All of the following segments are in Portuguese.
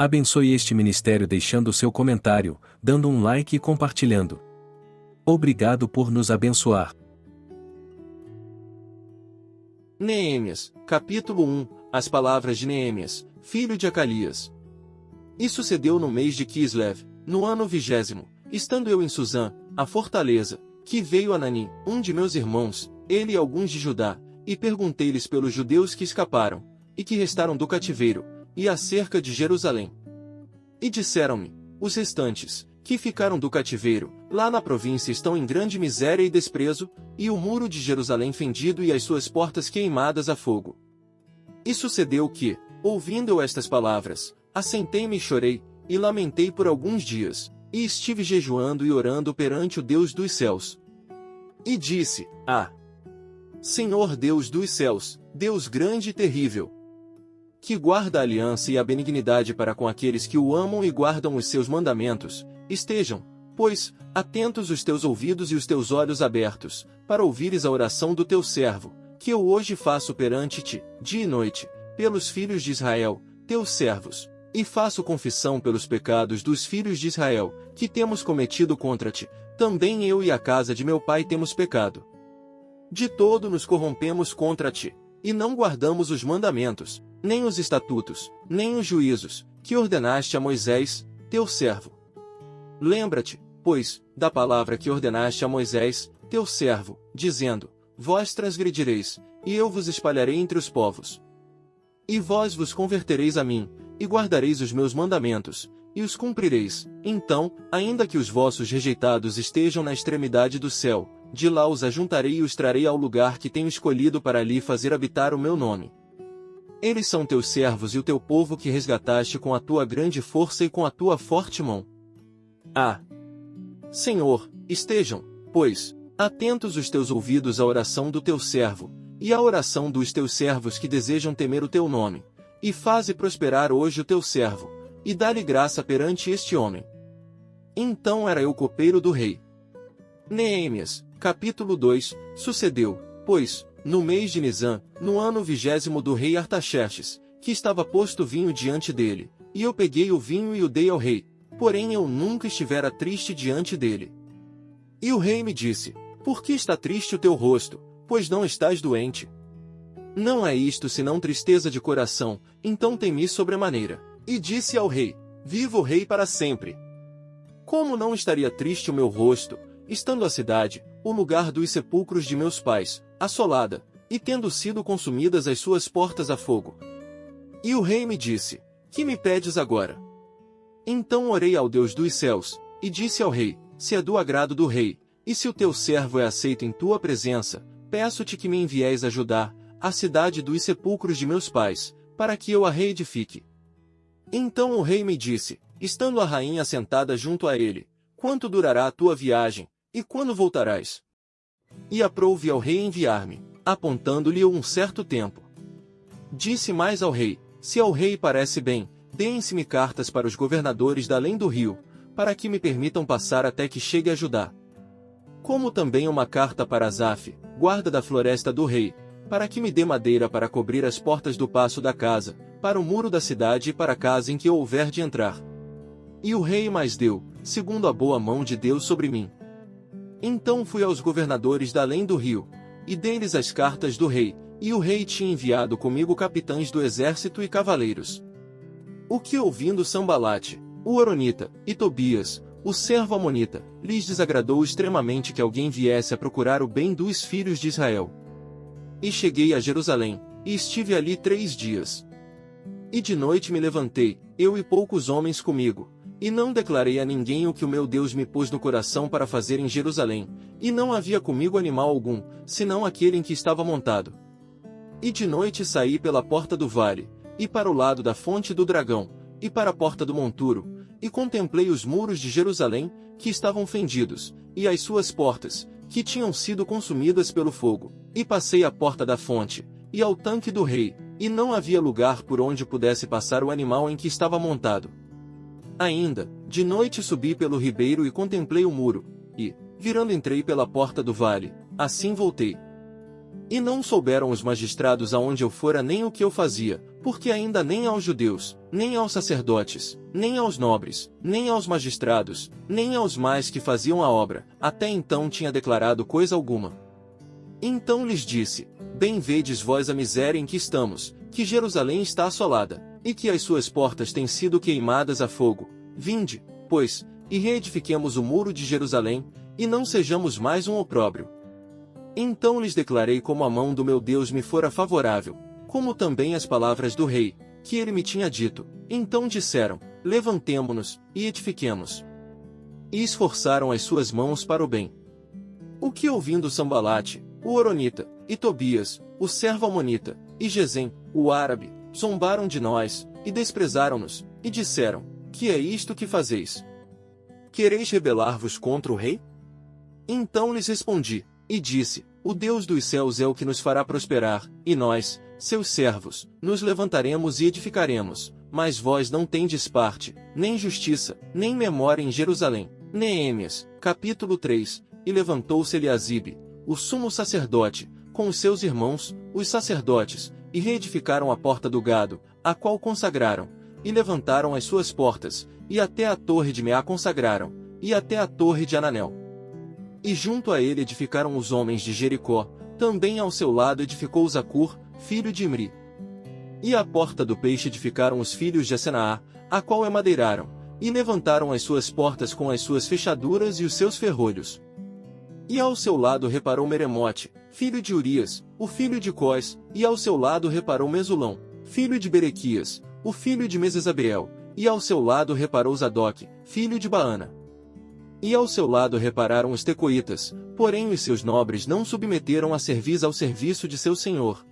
Abençoe este ministério deixando seu comentário, dando um like e compartilhando. Obrigado por nos abençoar. Neemias, capítulo 1, as palavras de Neemias, filho de Acalias. E sucedeu no mês de Quislev, no ano 20º, estando eu em Suzã, a fortaleza, que veio Anani, um de meus irmãos, ele e alguns de Judá, e perguntei-lhes pelos judeus que escaparam, e que restaram do cativeiro, e acerca de Jerusalém. E disseram-me, os restantes, que ficaram do cativeiro, lá na província estão em grande miséria e desprezo, e o muro de Jerusalém fendido e as suas portas queimadas a fogo. E sucedeu que, ouvindo eu estas palavras, assentei-me e chorei, e lamentei por alguns dias, e estive jejuando e orando perante o Deus dos céus. E disse, Senhor Deus dos céus, Deus grande e terrível, que guarda a aliança e a benignidade para com aqueles que o amam e guardam os seus mandamentos, estejam, pois, atentos os teus ouvidos e os teus olhos abertos, para ouvires a oração do teu servo, que eu hoje faço perante ti, dia e noite, pelos filhos de Israel, teus servos, e faço confissão pelos pecados dos filhos de Israel, que temos cometido contra ti, também eu e a casa de meu pai temos pecado. De todo nos corrompemos contra ti, e não guardamos os mandamentos, nem os estatutos, nem os juízos, que ordenaste a Moisés, teu servo. Lembra-te, pois, da palavra que ordenaste a Moisés, teu servo, dizendo, vós transgredireis, e eu vos espalharei entre os povos. E vós vos convertereis a mim, e guardareis os meus mandamentos, e os cumprireis. Então, ainda que os vossos rejeitados estejam na extremidade do céu, de lá os ajuntarei e os trarei ao lugar que tenho escolhido para ali fazer habitar o meu nome. Eles são teus servos e o teu povo que resgataste com a tua grande força e com a tua forte mão. Senhor, estejam, pois, atentos os teus ouvidos à oração do teu servo, e à oração dos teus servos que desejam temer o teu nome, e faze prosperar hoje o teu servo, e dá-lhe graça perante este homem. Então era eu copeiro do rei. Neemias, capítulo 2, sucedeu, pois, no mês de Nisã, no ano 20º do rei Artaxerxes, que estava posto vinho diante dele, e eu peguei o vinho e o dei ao rei, porém eu nunca estivera triste diante dele. E o rei me disse, por que está triste o teu rosto, pois não estás doente? Não é isto senão tristeza de coração, então temi sobremaneira. E disse ao rei, viva o rei para sempre. Como não estaria triste o meu rosto, estando a cidade, o lugar dos sepulcros de meus pais, assolada, e tendo sido consumidas as suas portas a fogo? E o rei me disse, que me pedes agora? Então orei ao Deus dos céus, e disse ao rei, se é do agrado do rei, e se o teu servo é aceito em tua presença, peço-te que me envies a Judá, a cidade dos sepulcros de meus pais, para que eu a reedifique. Então o rei me disse, estando a rainha sentada junto a ele, quanto durará a tua viagem, e quando voltarás? E aprouve ao rei enviar-me, apontando-lhe um certo tempo. Disse mais ao rei, se ao rei parece bem, deem-se-me cartas para os governadores da além do rio, para que me permitam passar até que chegue a Judá. Como também uma carta para Asaf, guarda da floresta do rei, para que me dê madeira para cobrir as portas do paço da casa, para o muro da cidade e para a casa em que eu houver de entrar. E o rei mais deu, segundo a boa mão de Deus sobre mim. Então fui aos governadores da além do rio, e dei-lhes as cartas do rei, e o rei tinha enviado comigo capitães do exército e cavaleiros. O que ouvindo Sambalate, o Horonita, e Tobias, o servo amonita, lhes desagradou extremamente que alguém viesse a procurar o bem dos filhos de Israel. E cheguei a Jerusalém, e estive ali 3 dias. E de noite me levantei, eu e poucos homens comigo, e não declarei a ninguém o que o meu Deus me pôs no coração para fazer em Jerusalém, e não havia comigo animal algum, senão aquele em que estava montado. E de noite saí pela porta do vale, e para o lado da fonte do dragão, e para a porta do monturo, e contemplei os muros de Jerusalém, que estavam fendidos, e as suas portas, que tinham sido consumidas pelo fogo, e passei à porta da fonte, e ao tanque do rei, e não havia lugar por onde pudesse passar o animal em que estava montado. Ainda, de noite subi pelo ribeiro e contemplei o muro, e, virando entrei pela porta do vale, assim voltei. E não souberam os magistrados aonde eu fora nem o que eu fazia, porque ainda nem aos judeus, nem aos sacerdotes, nem aos nobres, nem aos magistrados, nem aos mais que faziam a obra, até então tinha declarado coisa alguma. Então lhes disse: Bem vedes vós a miséria em que estamos, que Jerusalém está assolada, e que as suas portas têm sido queimadas a fogo. Vinde, pois, e reedifiquemos o muro de Jerusalém, e não sejamos mais um opróbrio. Então lhes declarei como a mão do meu Deus me fora favorável, como também as palavras do rei, que ele me tinha dito. Então disseram: Levantemo-nos, e edifiquemos. E esforçaram as suas mãos para o bem. O que ouvindo Sambalate, o Horonita, e Tobias, o servo amonita, e Gesem, o árabe, zombaram de nós, e desprezaram-nos, e disseram: Que é isto que fazeis? Quereis rebelar-vos contra o rei? Então lhes respondi, e disse: O Deus dos céus é o que nos fará prosperar, e nós, seus servos, nos levantaremos e edificaremos, mas vós não tendes parte, nem justiça, nem memória em Jerusalém. Neemias, capítulo 3. E levantou-se Eliasibe, o sumo sacerdote, com os seus irmãos, os sacerdotes, e reedificaram a porta do gado, a qual consagraram, e levantaram as suas portas, e até a torre de Meá consagraram, e até a torre de Ananel. E junto a ele edificaram os homens de Jericó, também ao seu lado edificou Zacur, filho de Imri. E a porta do peixe edificaram os filhos de Asenaá, a qual emadeiraram, e levantaram as suas portas com as suas fechaduras e os seus ferrolhos. E ao seu lado reparou Meremote, filho de Urias, o filho de Cós, e ao seu lado reparou Mesulão, filho de Berequias, o filho de Mesesabeel, e ao seu lado reparou Zadok, filho de Baana. E ao seu lado repararam os tecoitas, porém os seus nobres não submeteram a cerviz ao serviço de seu senhor.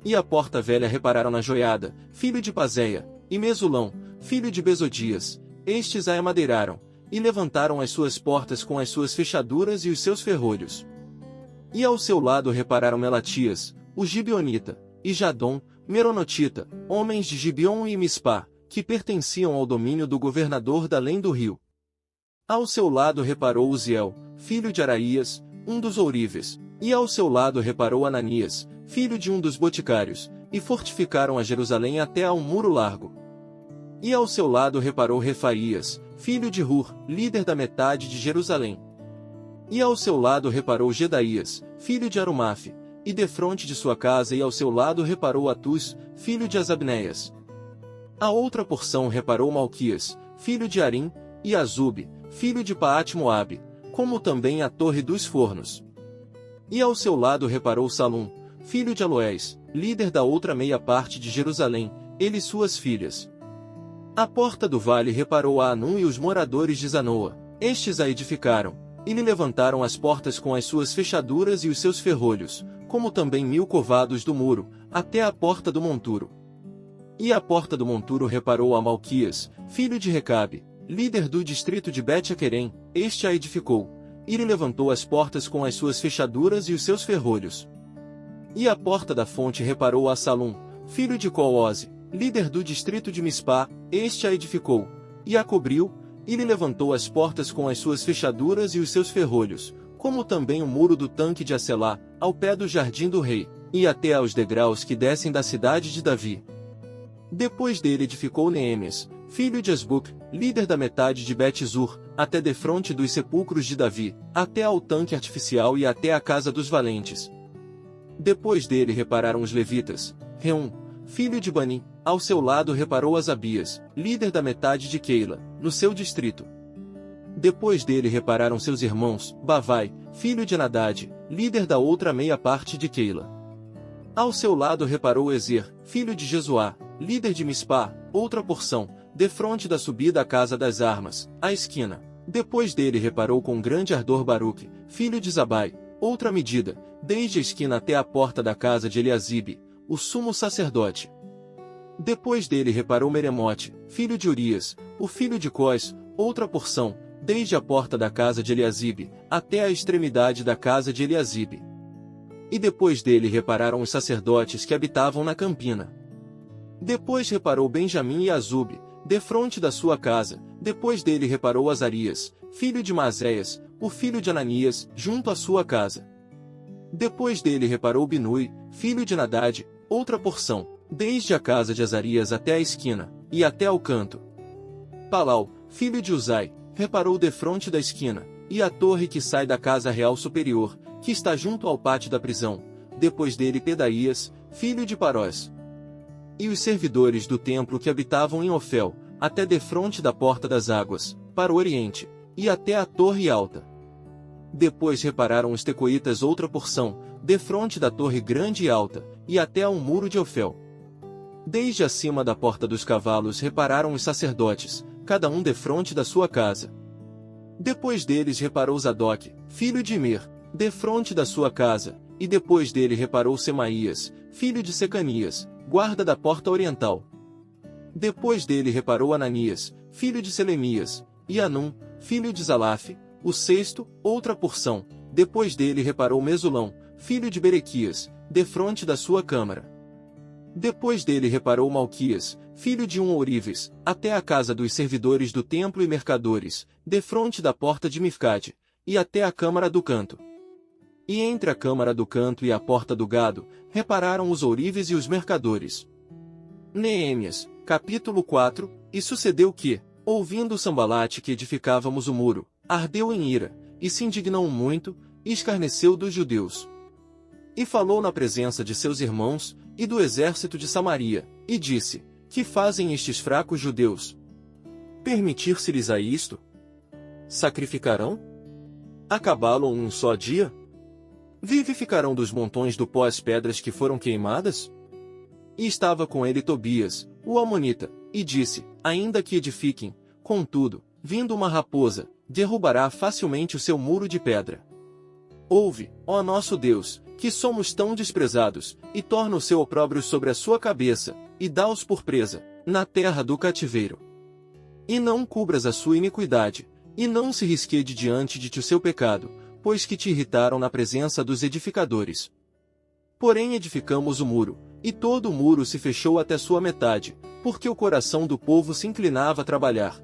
E a porta velha repararam na Joiada, filho de Pazeia, e Mesulão, filho de Besodias, estes a emadeiraram, e levantaram as suas portas com as suas fechaduras e os seus ferrolhos. E ao seu lado repararam Melatias, o Gibeonita, e Jadom, Meronotita, homens de Gibeon e Mispá, que pertenciam ao domínio do governador da além do rio. Ao seu lado reparou Uziel, filho de Araías, um dos ourives, e ao seu lado reparou Ananias, filho de um dos boticários, e fortificaram a Jerusalém até a um muro largo. E ao seu lado reparou Refaías, filho de Hur, líder da metade de Jerusalém. E ao seu lado reparou Gedaías, filho de Arumafe, e defronte de sua casa e ao seu lado reparou Atus, filho de Asabneias. A outra porção reparou Malquias, filho de Arim, e Azube, filho de Paate-Moabe, como também a torre dos fornos. E ao seu lado reparou Salum, filho de Aloés, líder da outra meia parte de Jerusalém, ele e suas filhas. A porta do vale reparou a Anum e os moradores de Zanoa, estes a edificaram, e lhe levantaram as portas com as suas fechaduras e os seus ferrolhos, como também 1000 covados do muro, até a porta do monturo. E a porta do monturo reparou a Malquias, filho de Recabe, líder do distrito de Bet-Aquerem, este a edificou, e lhe levantou as portas com as suas fechaduras e os seus ferrolhos. E a porta da fonte reparou a Salum, filho de Coose, líder do distrito de Mispá, este a edificou, e a cobriu, e lhe levantou as portas com as suas fechaduras e os seus ferrolhos, como também o muro do tanque de Acelá, ao pé do jardim do rei, e até aos degraus que descem da cidade de Davi. Depois dele edificou Neemias, filho de Asbuc, líder da metade de Bet-Zur, até defronte dos sepulcros de Davi, até ao tanque artificial e até a casa dos valentes. Depois dele repararam os levitas, Reum, filho de Bani, ao seu lado reparou Asabias, líder da metade de Keila, no seu distrito. Depois dele repararam seus irmãos, Bavai, filho de Anadade, líder da outra meia parte de Keila. Ao seu lado reparou Ezer, filho de Jesuá, líder de Mispá, outra porção, defronte da subida à casa das armas, à esquina. Depois dele reparou com grande ardor Baruque, filho de Zabai, outra medida, desde a esquina até a porta da casa de Eliasibe, o sumo sacerdote. Depois dele reparou Meremote, filho de Urias, o filho de Cós, outra porção, desde a porta da casa de Eliasibe, até a extremidade da casa de Eliasibe. E depois dele repararam os sacerdotes que habitavam na campina. Depois reparou Benjamim e Azube, defronte da sua casa. Depois dele reparou Azarias, filho de Maséias, o filho de Ananias, junto à sua casa. Depois dele reparou Binui, filho de Nadade, outra porção, desde a casa de Azarias até a esquina, e até ao canto. Palau, filho de Uzai, reparou defronte da esquina, e a torre que sai da casa real superior, que está junto ao pátio da prisão. Depois dele Pedaías, filho de Parós. E os servidores do templo que habitavam em Ofel, até defronte da porta das águas, para o oriente, e até a torre alta. Depois repararam os tecoitas outra porção, defronte da torre grande e alta, e até ao muro de Ofel. Desde acima da porta dos cavalos repararam os sacerdotes, cada um defronte da sua casa. Depois deles reparou Zadok, filho de Mir, defronte da sua casa, e depois dele reparou Semaías, filho de Secanias, guarda da porta oriental. Depois dele reparou Ananias, filho de Selemias, e Anum, filho de Zalaf, o sexto, outra porção. Depois dele reparou Mesulão, filho de Berequias, defronte da sua câmara. Depois dele reparou Malquias, filho de Ourives, até a casa dos servidores do templo e mercadores, defronte da porta de Mifcade, e até a câmara do canto. E entre a câmara do canto e a porta do gado, repararam os ourives e os mercadores. Neemias, capítulo 4, e sucedeu que, ouvindo Sambalate que edificávamos o muro, ardeu em ira, e se indignou muito, e escarneceu dos judeus. E falou na presença de seus irmãos, e do exército de Samaria, e disse, que fazem estes fracos judeus? Permitir-se-lhes a isto? Sacrificarão? Acabá-lo em um só dia? Vivificarão dos montões do pó as pedras que foram queimadas? E estava com ele Tobias, o amonita, e disse, ainda que edifiquem, contudo, vindo uma raposa, derrubará facilmente o seu muro de pedra. Ouve, ó nosso Deus, que somos tão desprezados, e torna o seu opróbrio sobre a sua cabeça, e dá-os por presa, na terra do cativeiro. E não cubras a sua iniquidade, e não se risquede diante de ti o seu pecado, pois que te irritaram na presença dos edificadores. Porém edificamos o muro, e todo o muro se fechou até sua metade, porque o coração do povo se inclinava a trabalhar.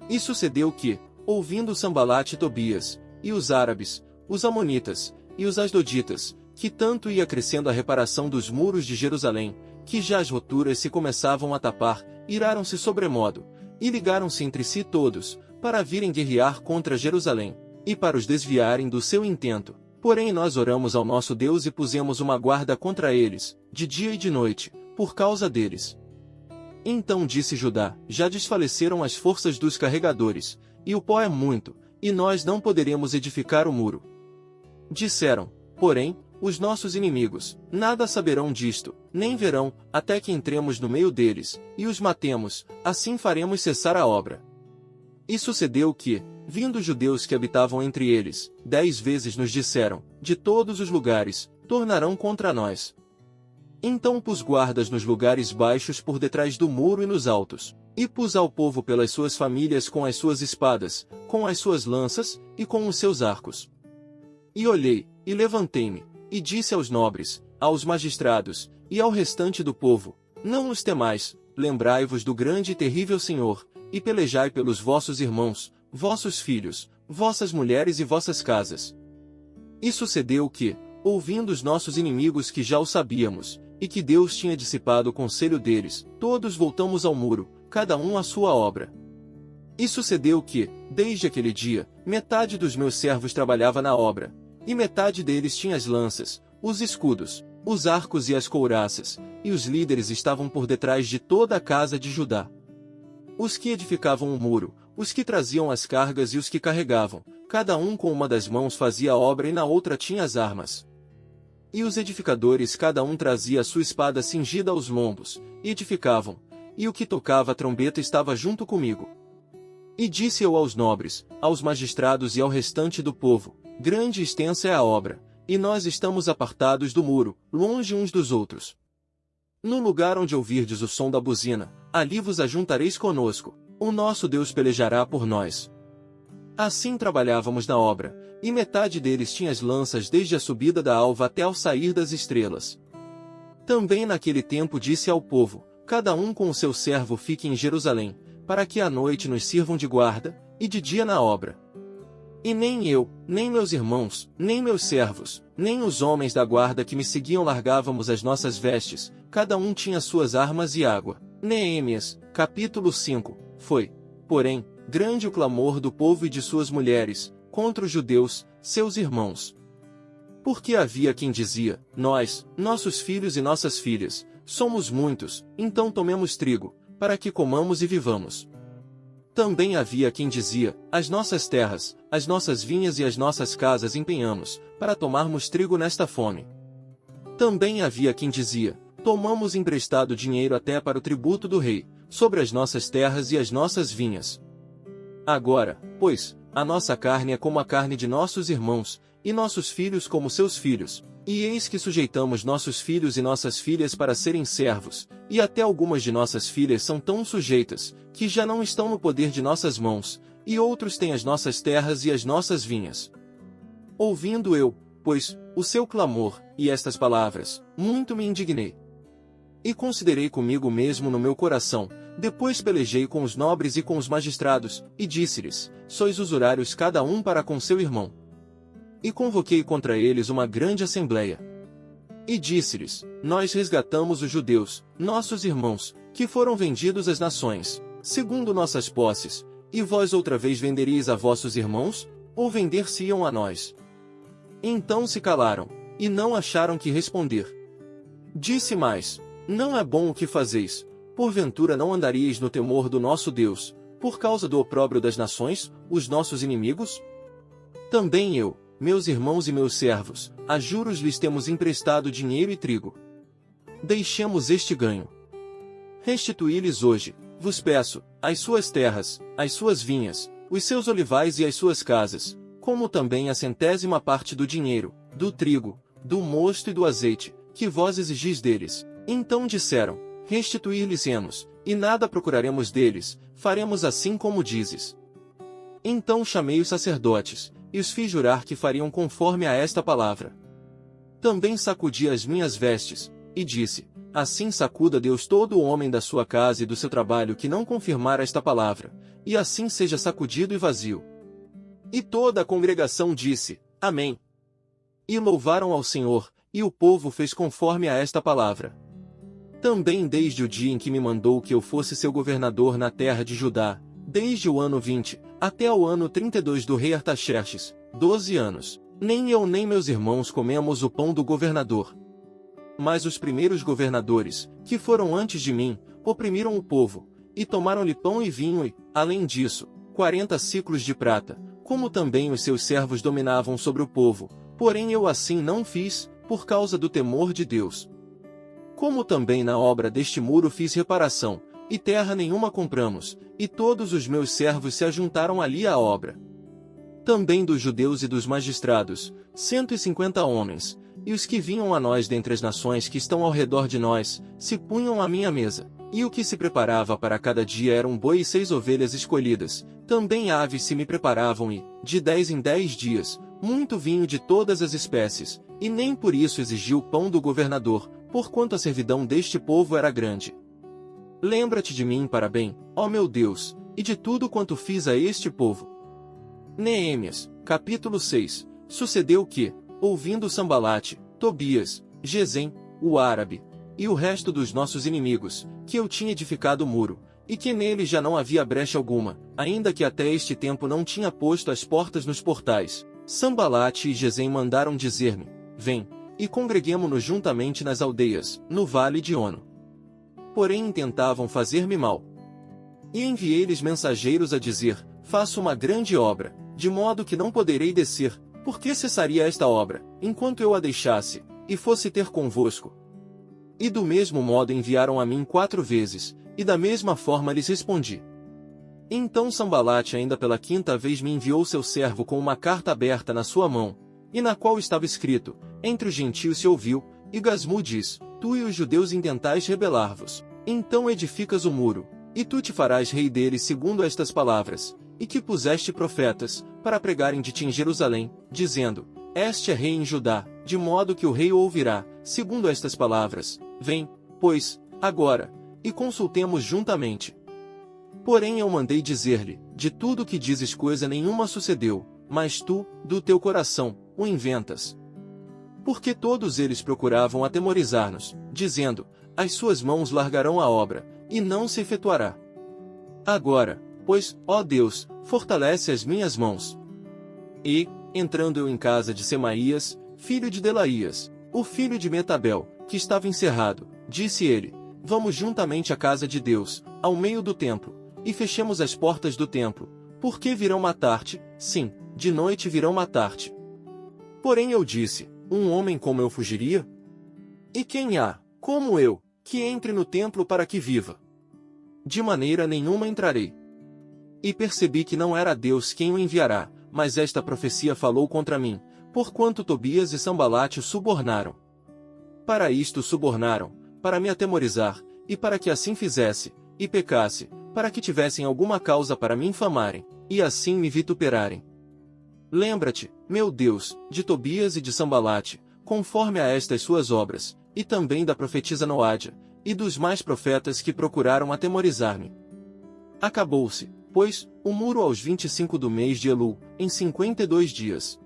E sucedeu que, ouvindo Sambalate e Tobias, e os árabes, os amonitas, e os asdoditas, que tanto ia crescendo a reparação dos muros de Jerusalém, que já as roturas se começavam a tapar, iraram-se sobremodo, e ligaram-se entre si todos, para virem guerrear contra Jerusalém, e para os desviarem do seu intento. Porém nós oramos ao nosso Deus e pusemos uma guarda contra eles, de dia e de noite, por causa deles. Então disse Judá, já desfaleceram as forças dos carregadores, e o pó é muito, e nós não poderemos edificar o muro. Disseram, porém, os nossos inimigos, nada saberão disto, nem verão, até que entremos no meio deles, e os matemos, assim faremos cessar a obra. E sucedeu que, vindo os judeus que habitavam entre eles, 10 vezes nos disseram, de todos os lugares, tornarão contra nós. Então pus guardas nos lugares baixos por detrás do muro e nos altos, e pus ao povo pelas suas famílias com as suas espadas, com as suas lanças, e com os seus arcos. E olhei, e levantei-me, e disse aos nobres, aos magistrados, e ao restante do povo, não os temais, lembrai-vos do grande e terrível Senhor, e pelejai pelos vossos irmãos, vossos filhos, vossas mulheres e vossas casas. E sucedeu que, ouvindo os nossos inimigos que já o sabíamos, e que Deus tinha dissipado o conselho deles, todos voltamos ao muro, cada um à sua obra. E sucedeu que, desde aquele dia, metade dos meus servos trabalhava na obra, e metade deles tinha as lanças, os escudos, os arcos e as couraças, e os líderes estavam por detrás de toda a casa de Judá. Os que edificavam o muro, os que traziam as cargas e os que carregavam, cada um com uma das mãos fazia a obra e na outra tinha as armas. E os edificadores cada um trazia a sua espada cingida aos lombos, e edificavam, e o que tocava a trombeta estava junto comigo. E disse eu aos nobres, aos magistrados e ao restante do povo, grande e extensa é a obra, e nós estamos apartados do muro, longe uns dos outros. No lugar onde ouvirdes o som da buzina, ali vos ajuntareis conosco, o nosso Deus pelejará por nós. Assim trabalhávamos na obra, e metade deles tinha as lanças desde a subida da alva até ao sair das estrelas. Também naquele tempo disse ao povo, cada um com o seu servo fique em Jerusalém, para que à noite nos sirvam de guarda, e de dia na obra. E nem eu, nem meus irmãos, nem meus servos, nem os homens da guarda que me seguiam largávamos as nossas vestes, cada um tinha suas armas e água. Neemias, capítulo 5. Foi, porém, grande o clamor do povo e de suas mulheres, contra os judeus, seus irmãos. Porque havia quem dizia, nós, nossos filhos e nossas filhas, somos muitos, então tomemos trigo, para que comamos e vivamos. Também havia quem dizia, as nossas terras, as nossas vinhas e as nossas casas empenhamos, para tomarmos trigo nesta fome. Também havia quem dizia, tomamos emprestado dinheiro até para o tributo do rei, sobre as nossas terras e as nossas vinhas. Agora, pois, a nossa carne é como a carne de nossos irmãos, e nossos filhos como seus filhos, e eis que sujeitamos nossos filhos e nossas filhas para serem servos, e até algumas de nossas filhas são tão sujeitas, que já não estão no poder de nossas mãos, e outros têm as nossas terras e as nossas vinhas. Ouvindo eu, pois, o seu clamor, e estas palavras, muito me indignei. E considerei comigo mesmo no meu coração, depois pelejei com os nobres e com os magistrados, e disse-lhes, sois usurários cada um para com seu irmão. E convoquei contra eles uma grande assembleia. E disse-lhes, nós resgatamos os judeus, nossos irmãos, que foram vendidos às nações, segundo nossas posses, e vós outra vez venderíeis a vossos irmãos, ou vender-se-iam a nós? Então se calaram, e não acharam que responder. Disse mais, não é bom o que fazeis, porventura não andaríeis no temor do nosso Deus, por causa do opróbrio das nações, os nossos inimigos? Também eu, meus irmãos e meus servos, a juros lhes temos emprestado dinheiro e trigo. Deixemos este ganho. Restituí-lhes hoje, vos peço, as suas terras, as suas vinhas, os seus olivais e as suas casas, como também a 100ª parte do dinheiro, do trigo, do mosto e do azeite, que vós exigis deles. Então disseram, restituir-lhes-emos, e nada procuraremos deles, faremos assim como dizes. Então chamei os sacerdotes, e os fiz jurar que fariam conforme a esta palavra. Também sacudi as minhas vestes, e disse, assim sacuda Deus todo o homem da sua casa e do seu trabalho que não confirmar esta palavra, e assim seja sacudido e vazio. E toda a congregação disse, Amém. E louvaram ao Senhor, e o povo fez conforme a esta palavra. Também desde o dia em que me mandou que eu fosse seu governador na terra de Judá, desde o ano 20, até o ano 32 do rei Artaxerxes, 12 anos, nem eu nem meus irmãos comemos o pão do governador. Mas os primeiros governadores, que foram antes de mim, oprimiram o povo, e tomaram-lhe pão e vinho e, além disso, 40 siclos de prata, como também os seus servos dominavam sobre o povo, porém eu assim não fiz, por causa do temor de Deus. Como também na obra deste muro fiz reparação, e terra nenhuma compramos, e todos os meus servos se ajuntaram ali à obra. Também dos judeus e dos magistrados, 150 homens, e os que vinham a nós dentre as nações que estão ao redor de nós, se punham à minha mesa, e o que se preparava para cada dia era um boi e 6 ovelhas escolhidas, também aves se me preparavam e, de 10 em 10 dias, muito vinho de todas as espécies, e nem por isso exigi o pão do governador, porquanto a servidão deste povo era grande. Lembra-te de mim para bem, ó meu Deus, e de tudo quanto fiz a este povo. Neemias, capítulo 6. Sucedeu que, ouvindo Sambalate, Tobias, Gesem, o árabe, e o resto dos nossos inimigos, que eu tinha edificado o muro, e que nele já não havia brecha alguma, ainda que até este tempo não tinha posto as portas nos portais, Sambalate e Gesem mandaram dizer-me, vem, e congreguemo-nos juntamente nas aldeias, no vale de Ono. Porém intentavam fazer-me mal. E enviei-lhes mensageiros a dizer, faço uma grande obra, de modo que não poderei descer, porque cessaria esta obra, enquanto eu a deixasse, e fosse ter convosco. E do mesmo modo enviaram a mim 4 vezes, e da mesma forma lhes respondi. Então Sambalate ainda pela 5ª vez me enviou seu servo com uma carta aberta na sua mão, e na qual estava escrito, entre os gentios se ouviu, e Gasmu diz, tu e os judeus intentais rebelar-vos, então edificas o muro, e tu te farás rei dele segundo estas palavras, e que puseste profetas, para pregarem de ti em Jerusalém, dizendo, este é rei em Judá, de modo que o rei o ouvirá, segundo estas palavras, vem, pois, agora, e consultemos juntamente. Porém eu mandei dizer-lhe, de tudo que dizes coisa nenhuma sucedeu, mas tu, do teu coração, o inventas. Porque todos eles procuravam atemorizar-nos, dizendo: as suas mãos largarão a obra, e não se efetuará. Agora, pois, ó Deus, fortalece as minhas mãos. E, entrando eu em casa de Semaías, filho de Delaías, o filho de Metabel, que estava encerrado, disse ele: vamos juntamente à casa de Deus, ao meio do templo, e fechemos as portas do templo, porque virão matar-te, sim, de noite virão matar-te. Porém eu disse: um homem como eu fugiria? E quem há, como eu, que entre no templo para que viva? De maneira nenhuma entrarei. E percebi que não era Deus quem o enviará, mas esta profecia falou contra mim, porquanto Tobias e Sambalate o subornaram. Para isto subornaram, para me atemorizar, e para que assim fizesse, e pecasse, para que tivessem alguma causa para me infamarem, e assim me vituperarem. Lembra-te, meu Deus, de Tobias e de Sambalate, conforme a estas suas obras, e também da profetisa Noádia, e dos mais profetas que procuraram atemorizar-me. Acabou-se, pois, o muro aos 25 do mês de Elul, em 52 dias.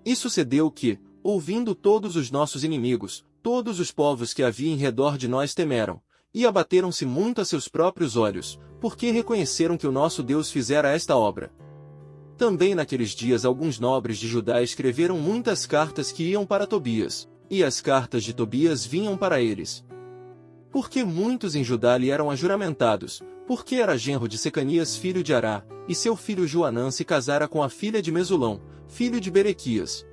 E sucedeu que, ouvindo todos os nossos inimigos, todos os povos que havia em redor de nós temeram, e abateram-se muito a seus próprios olhos, porque reconheceram que o nosso Deus fizera esta obra. Também naqueles dias alguns nobres de Judá escreveram muitas cartas que iam para Tobias, e as cartas de Tobias vinham para eles. Porque muitos em Judá lhe eram ajuramentados, porque era genro de Secanias filho de Ará, e seu filho Joanã se casara com a filha de Mesulão, filho de Berequias.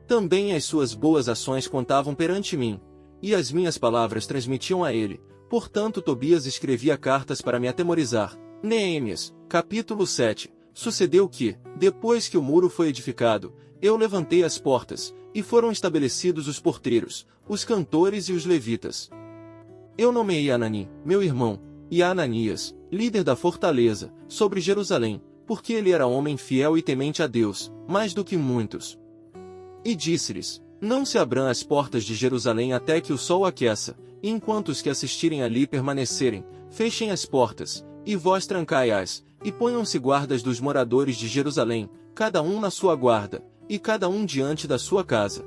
Também as suas boas ações contavam perante mim, e as minhas palavras transmitiam a ele, portanto Tobias escrevia cartas para me atemorizar. Neemias, capítulo 7. Sucedeu que, depois que o muro foi edificado, eu levantei as portas, e foram estabelecidos os porteiros, os cantores e os levitas. Eu nomeei Anani, meu irmão, e Ananias, líder da fortaleza, sobre Jerusalém, porque ele era homem fiel e temente a Deus, mais do que muitos. E disse-lhes: não se abram as portas de Jerusalém até que o sol aqueça, e enquanto os que assistirem ali permanecerem, fechem as portas, e vós trancai-as, e ponham-se guardas dos moradores de Jerusalém, cada um na sua guarda, e cada um diante da sua casa.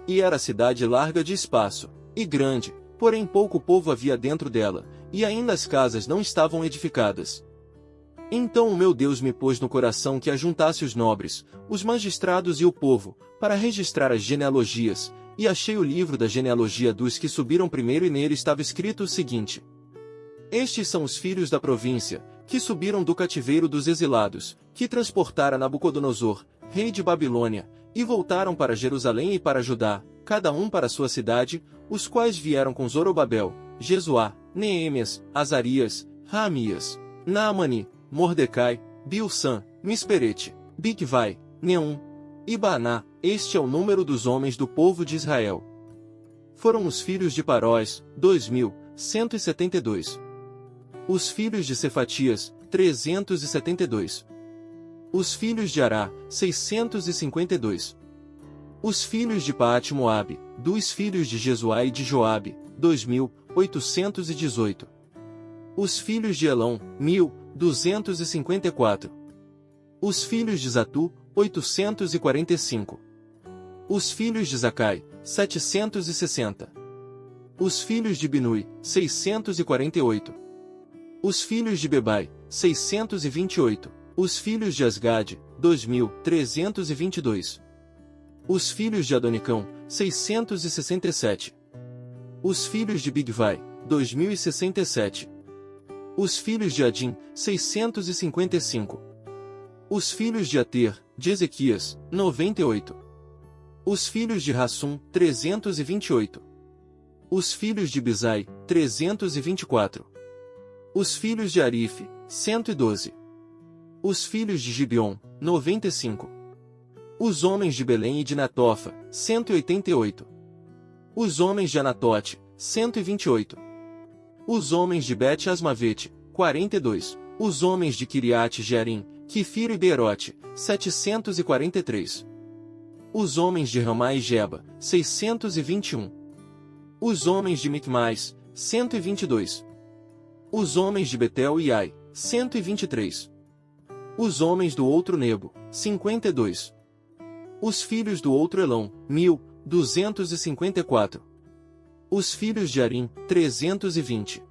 E era a cidade larga de espaço, e grande, porém pouco povo havia dentro dela, e ainda as casas não estavam edificadas. Então o meu Deus me pôs no coração que ajuntasse os nobres, os magistrados e o povo, para registrar as genealogias, e achei o livro da genealogia dos que subiram primeiro e nele estava escrito o seguinte: estes são os filhos da província, que subiram do cativeiro dos exilados, que transportara Nabucodonosor, rei de Babilônia, e voltaram para Jerusalém e para Judá, cada um para sua cidade, os quais vieram com Zorobabel, Jesuá, Neemias, Azarias, Raamias, Naamani, Mordecai, Bilsan, Misperete, Bigvai, Neum e Baaná. Este é o número dos homens do povo de Israel. Foram os filhos de Parós, 2.172. Os filhos de Cefatias, 372. Os filhos de Ará, 652. Os filhos de Paate-Moabe, dos filhos de Jesuá e de Joabe, 2.818. Os filhos de Elão, 1.254. Os filhos de Zatu, 845. Os filhos de Zacai, 760. Os filhos de Binui, 648. Os filhos de Bebai, 628. Os filhos de Asgade, 2.322. Os filhos de Adonicão, 667. Os filhos de Bigvai, 2.067. Os filhos de Adim, 655. Os filhos de Ater, de Ezequias, 98. Os filhos de Rassum, 328. Os filhos de Bizai, 324. Os filhos de Arife, 112. Os filhos de Gibeon, 95. Os homens de Belém e de Natofa, 188. Os homens de Anatote, 128. Os homens de Bet-Asmavete, 42. Os homens de Kiriate Jearim, Quifiro e Beerote, 743. Os homens de Ramá e Geba, 621. Os homens de Micmais, 122. Os homens de Betel e Ai, 123. Os homens do outro Nebo, 52. Os filhos do outro Elão, 1.000, 254. Os filhos de Arim, 320.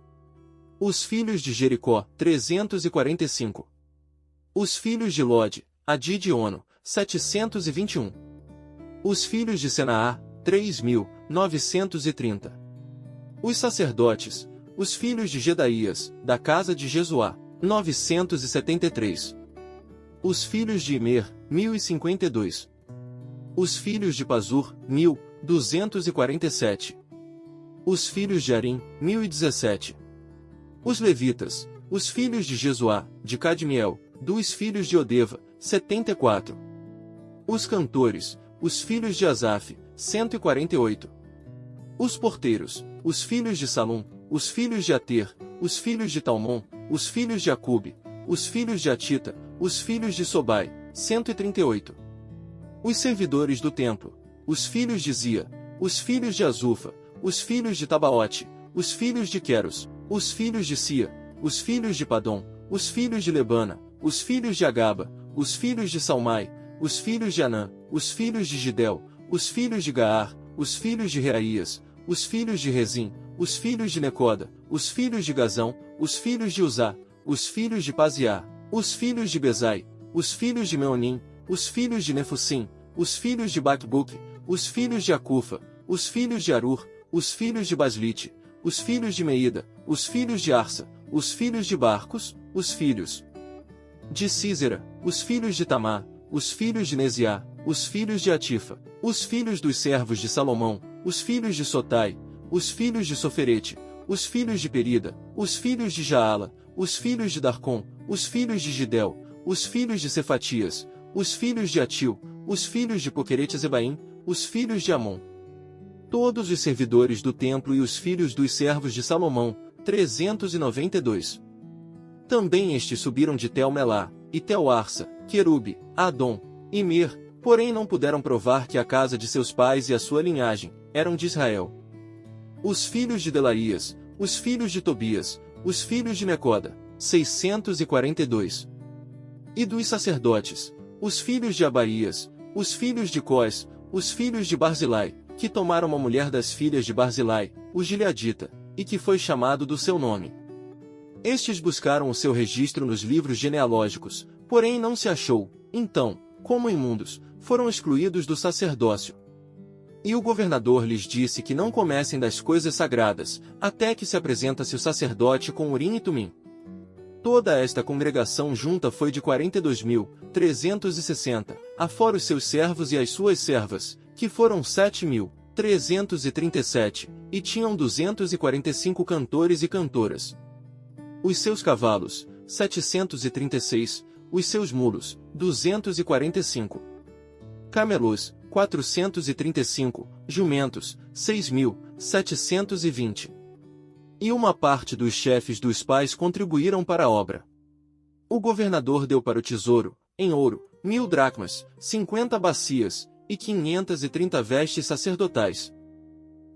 Os filhos de Jericó, 345. Os filhos de Lode, Adid e Ono, 721. Os filhos de Senaá, 3.930. Os sacerdotes, os filhos de Gedaías, da casa de Jesuá, 973. Os filhos de Imer, 1052. Os filhos de Pazur, 1247. Os filhos de Arim, 1017. Os levitas, os filhos de Jesuá, de Cadmiel, dos filhos de Odeva, 74. Os cantores, os filhos de Asaf, 148. Os porteiros, os filhos de Salum, os filhos de Ater, os filhos de Talmon, os filhos de Acube, os filhos de Atita, os filhos de Sobai, 138. Os servidores do templo, os filhos de Zia, os filhos de Azufa, os filhos de Tabaote, os filhos de Queros, os filhos de Sia, os filhos de Padom, os filhos de Lebana, os filhos de Agaba, os filhos de Salmai, os filhos de Anã, os filhos de Gidel, os filhos de Gaar, os filhos de Reaías, os filhos de Rezim, os filhos de Necoda, os filhos de Gazão, os filhos de Uzá, os filhos de Paziá, os filhos de Bezai, os filhos de Meonim, os filhos de Nefusim, os filhos de Bacbuc, os filhos de Acufa, os filhos de Arur, os filhos de Baslite, os filhos de Meida, os filhos de Arsa, os filhos de Barcos, os filhos de Císera, os filhos de Tamar, os filhos de Neziá, os filhos de Atifa, os filhos dos servos de Salomão, os filhos de Sotai, os filhos de Soferete, os filhos de Perida, os filhos de Jaala, os filhos de Darcom, os filhos de Gidel, os filhos de Cefatias, os filhos de Atil, os filhos de Poquerete-Zebaim, os filhos de Amon. Todos os servidores do templo e os filhos dos servos de Salomão, 392. Também estes subiram de Tel-Melá, e Tel-Arsa, Querube, Adom, e Mir, porém não puderam provar que a casa de seus pais e a sua linhagem eram de Israel. Os filhos de Delaías, os filhos de Tobias, os filhos de Necoda, 642. E dos sacerdotes, os filhos de Abaías, os filhos de Cós, os filhos de Barzilai, que tomaram uma mulher das filhas de Barzilai, o Gileadita, e que foi chamado do seu nome. Estes buscaram o seu registro nos livros genealógicos, porém não se achou, então, como imundos, foram excluídos do sacerdócio. E o governador lhes disse que não comessem das coisas sagradas, até que se apresentasse o sacerdote com Urim e Tumim. Toda esta congregação junta foi de 42.360, afora os seus servos e as suas servas, que foram 7.337, e tinham 245 cantores e cantoras. Os seus cavalos, 736, os seus mulos, 245. Camelos, 435, jumentos, 6.720. E uma parte dos chefes dos pais contribuíram para a obra. O governador deu para o tesouro, em ouro, 1.000 dracmas, 50 bacias, e 530 vestes sacerdotais.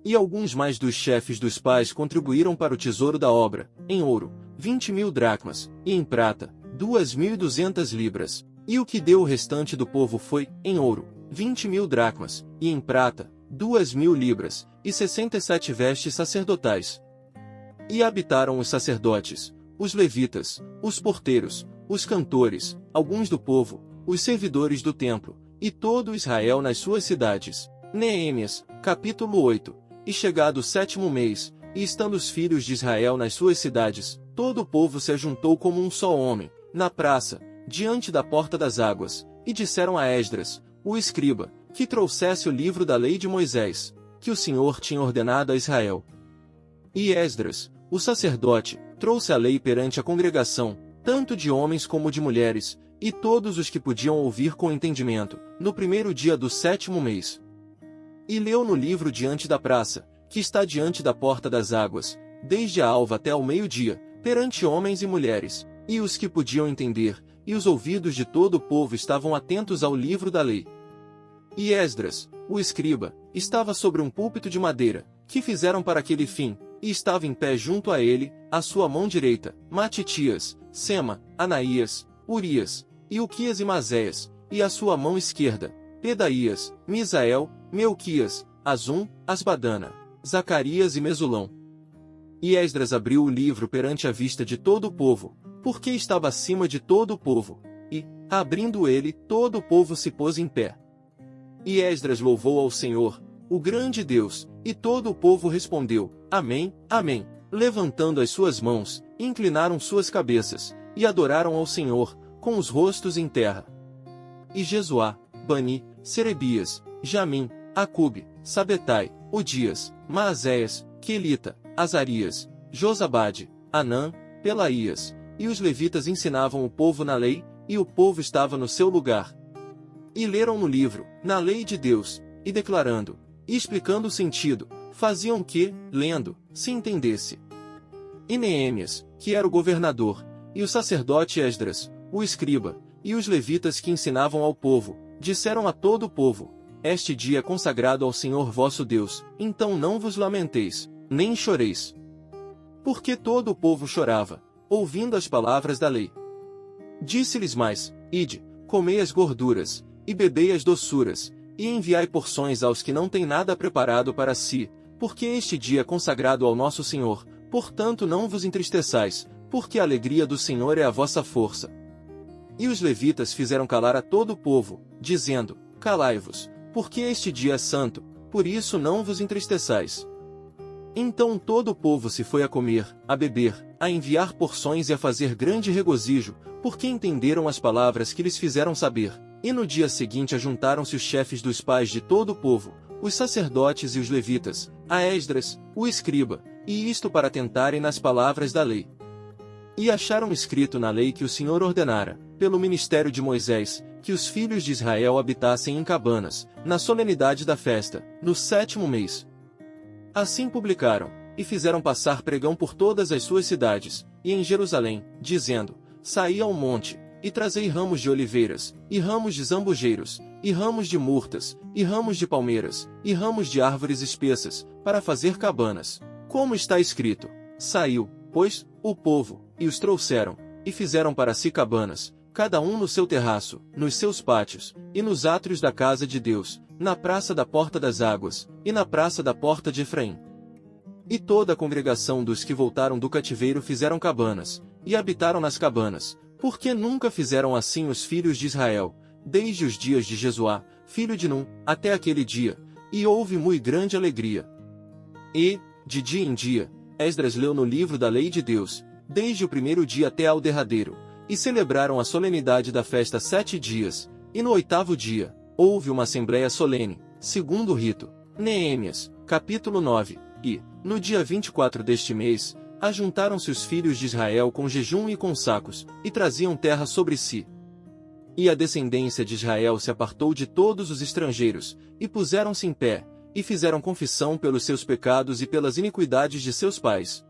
E alguns mais dos chefes dos pais contribuíram para o tesouro da obra, em ouro, 20.000 dracmas, e em prata, 2.200 libras. E o que deu o restante do povo foi, em ouro, 20.000 dracmas, e em prata, 2.000 libras, e 67 vestes sacerdotais. E habitaram os sacerdotes, os levitas, os porteiros, os cantores, alguns do povo, os servidores do templo, e todo Israel nas suas cidades. Neemias, capítulo 8. E chegado o 7º mês, e estando os filhos de Israel nas suas cidades, todo o povo se ajuntou como um só homem, na praça, diante da porta das águas, e disseram a Esdras, o escriba, que trouxesse o livro da lei de Moisés, que o Senhor tinha ordenado a Israel. E Esdras, o sacerdote, trouxe a lei perante a congregação, tanto de homens como de mulheres, e todos os que podiam ouvir com entendimento, no primeiro dia do 7º mês. E leu no livro diante da praça, que está diante da porta das águas, desde a alva até ao meio-dia, perante homens e mulheres, e os que podiam entender, e os ouvidos de todo o povo estavam atentos ao livro da lei. E Esdras, o escriba, estava sobre um púlpito de madeira, que fizeram para aquele fim, e estava em pé junto a ele, à sua mão direita, Matitias, Sema, Anaías, Urias, Ilquias e Mazéias, e à sua mão esquerda, Pedaías, Misael, Melquias, Azum, Asbadana, Zacarias e Mesulão. E Esdras abriu o livro perante a vista de todo o povo, porque estava acima de todo o povo, e, abrindo ele, todo o povo se pôs em pé. E Esdras louvou ao Senhor, o grande Deus, e todo o povo respondeu, Amém, Amém, levantando as suas mãos, inclinaram suas cabeças, e adoraram ao Senhor, com os rostos em terra. E Jesuá, Bani, Serebias, Jamim, Acube, Sabetai, Odias, Maazéias, Quelita, Azarias, Josabade, Anã, Pelaías, e os levitas ensinavam o povo na lei, e o povo estava no seu lugar. E leram no livro, na lei de Deus, e declarando, e explicando o sentido, faziam que, lendo, se entendesse. E Neemias, que era o governador, e o sacerdote Esdras, o escriba, e os levitas que ensinavam ao povo, disseram a todo o povo, este dia é consagrado ao Senhor vosso Deus, então não vos lamenteis, nem choreis. Porque todo o povo chorava, ouvindo as palavras da lei. Disse-lhes mais, ide, comei as gorduras, e bebei as doçuras, e enviai porções aos que não têm nada preparado para si, porque este dia é consagrado ao nosso Senhor, portanto não vos entristeçais, porque a alegria do Senhor é a vossa força. E os levitas fizeram calar a todo o povo, dizendo, calai-vos, porque este dia é santo, por isso não vos entristeçais. Então todo o povo se foi a comer, a beber, a enviar porções e a fazer grande regozijo, porque entenderam as palavras que lhes fizeram saber. E no dia seguinte ajuntaram-se os chefes dos pais de todo o povo, os sacerdotes e os levitas, a Esdras, o escriba, e isto para tentarem nas palavras da lei. E acharam escrito na lei que o Senhor ordenara, pelo ministério de Moisés, que os filhos de Israel habitassem em cabanas, na solenidade da festa, no 7º mês. Assim publicaram, e fizeram passar pregão por todas as suas cidades, e em Jerusalém, dizendo, saí ao monte, e trazei ramos de oliveiras, e ramos de zambujeiros, e ramos de murtas, e ramos de palmeiras, e ramos de árvores espessas, para fazer cabanas. Como está escrito, saiu, pois, o povo, e os trouxeram, e fizeram para si cabanas, cada um no seu terraço, nos seus pátios, e nos átrios da casa de Deus, na praça da Porta das Águas, e na praça da Porta de Efraim. E toda a congregação dos que voltaram do cativeiro fizeram cabanas, e habitaram nas cabanas, porque nunca fizeram assim os filhos de Israel, desde os dias de Jesuá, filho de Num, até aquele dia, e houve muito grande alegria. E, de dia em dia, Esdras leu no livro da lei de Deus, desde o primeiro dia até ao derradeiro, e celebraram a solenidade da festa 7 dias, e no 8º dia, houve uma assembleia solene, segundo o rito. Neemias, capítulo 9, e, no dia 24 deste mês, ajuntaram-se os filhos de Israel com jejum e com sacos, e traziam terra sobre si. E a descendência de Israel se apartou de todos os estrangeiros, e puseram-se em pé, e fizeram confissão pelos seus pecados e pelas iniquidades de seus pais.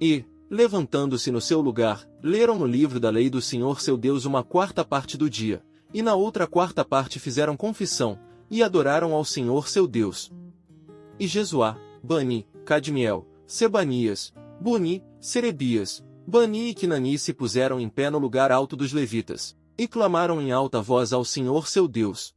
E, levantando-se no seu lugar, leram no livro da lei do Senhor seu Deus 1/4 parte do dia, e na outra 4ª parte fizeram confissão, e adoraram ao Senhor seu Deus. E Jesuá, Bani, Cadmiel, Sebanias, Buni, Serebias, Bani e Quinani se puseram em pé no lugar alto dos levitas, e clamaram em alta voz ao Senhor seu Deus.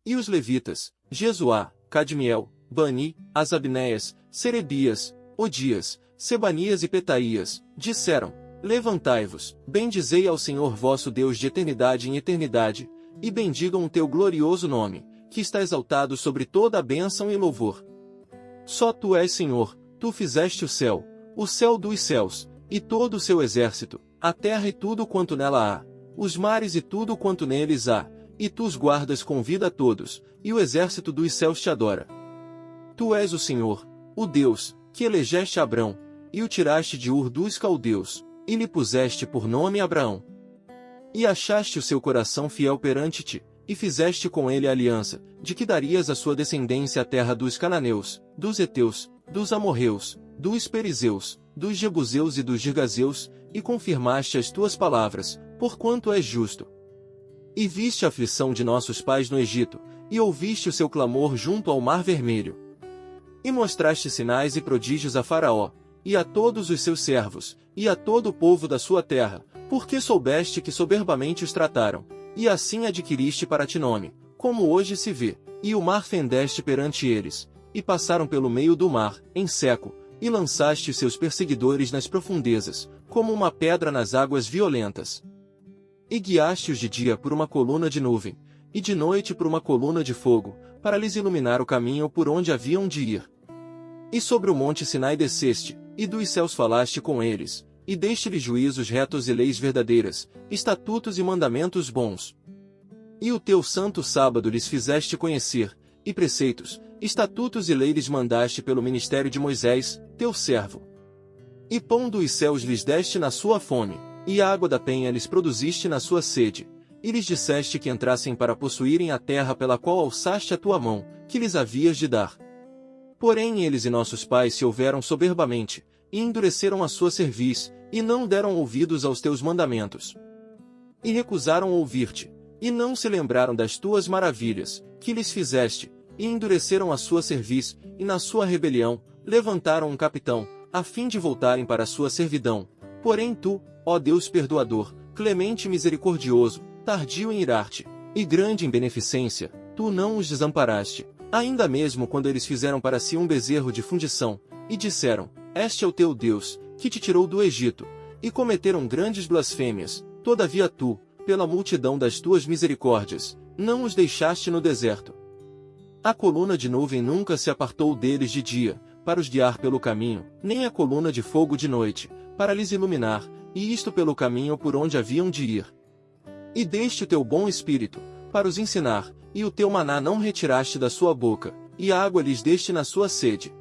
E os levitas, Jesuá, Cadmiel, Bani, Asabneias, Serebias, Odias, Sebanias e Petaías, disseram, levantai-vos, bendizei ao Senhor vosso Deus de eternidade em eternidade, e bendigam o teu glorioso nome, que está exaltado sobre toda a bênção e louvor. Só tu és Senhor, tu fizeste o céu dos céus, e todo o seu exército, a terra e tudo quanto nela há, os mares e tudo quanto neles há, e tu os guardas com vida a todos, e o exército dos céus te adora. Tu és o Senhor, o Deus, que elegeste Abrão, e o tiraste de Ur dos caldeus, e lhe puseste por nome Abraão. E achaste o seu coração fiel perante ti, e fizeste com ele aliança, de que darias à sua descendência a terra dos cananeus, dos heteus, dos amorreus, dos perizeus, dos jebuseus e dos girgazeus, e confirmaste as tuas palavras, porquanto és justo. E viste a aflição de nossos pais no Egito, e ouviste o seu clamor junto ao Mar Vermelho. E mostraste sinais e prodígios a Faraó, e a todos os seus servos, e a todo o povo da sua terra, porque soubeste que soberbamente os trataram, e assim adquiriste para ti nome, como hoje se vê, e o mar fendeste perante eles, e passaram pelo meio do mar, em seco, e lançaste seus perseguidores nas profundezas, como uma pedra nas águas violentas. E guiaste-os de dia por uma coluna de nuvem, e de noite por uma coluna de fogo, para lhes iluminar o caminho por onde haviam de ir. E sobre o monte Sinai desceste, e dos céus falaste com eles, e deste-lhes juízos retos e leis verdadeiras, estatutos e mandamentos bons. E o teu santo sábado lhes fizeste conhecer, e preceitos, estatutos e leis lhes mandaste pelo ministério de Moisés, teu servo. E pão dos céus lhes deste na sua fome, e a água da penha lhes produziste na sua sede, e lhes disseste que entrassem para possuírem a terra pela qual alçaste a tua mão, que lhes havias de dar. Porém eles e nossos pais se houveram soberbamente, e endureceram a sua cerviz, e não deram ouvidos aos teus mandamentos. E recusaram ouvir-te, e não se lembraram das tuas maravilhas, que lhes fizeste, e endureceram a sua cerviz, e na sua rebelião, levantaram um capitão, a fim de voltarem para a sua servidão. Porém tu, ó Deus perdoador, clemente e misericordioso, tardio em irar-te, e grande em beneficência, tu não os desamparaste, ainda mesmo quando eles fizeram para si um bezerro de fundição, e disseram, este é o teu Deus, que te tirou do Egito, e cometeram grandes blasfêmias, todavia tu, pela multidão das tuas misericórdias, não os deixaste no deserto. A coluna de nuvem nunca se apartou deles de dia, para os guiar pelo caminho, nem a coluna de fogo de noite, para lhes iluminar, e isto pelo caminho por onde haviam de ir. E deste o teu bom espírito, para os ensinar, e o teu maná não retiraste da sua boca, e a água lhes deste na sua sede.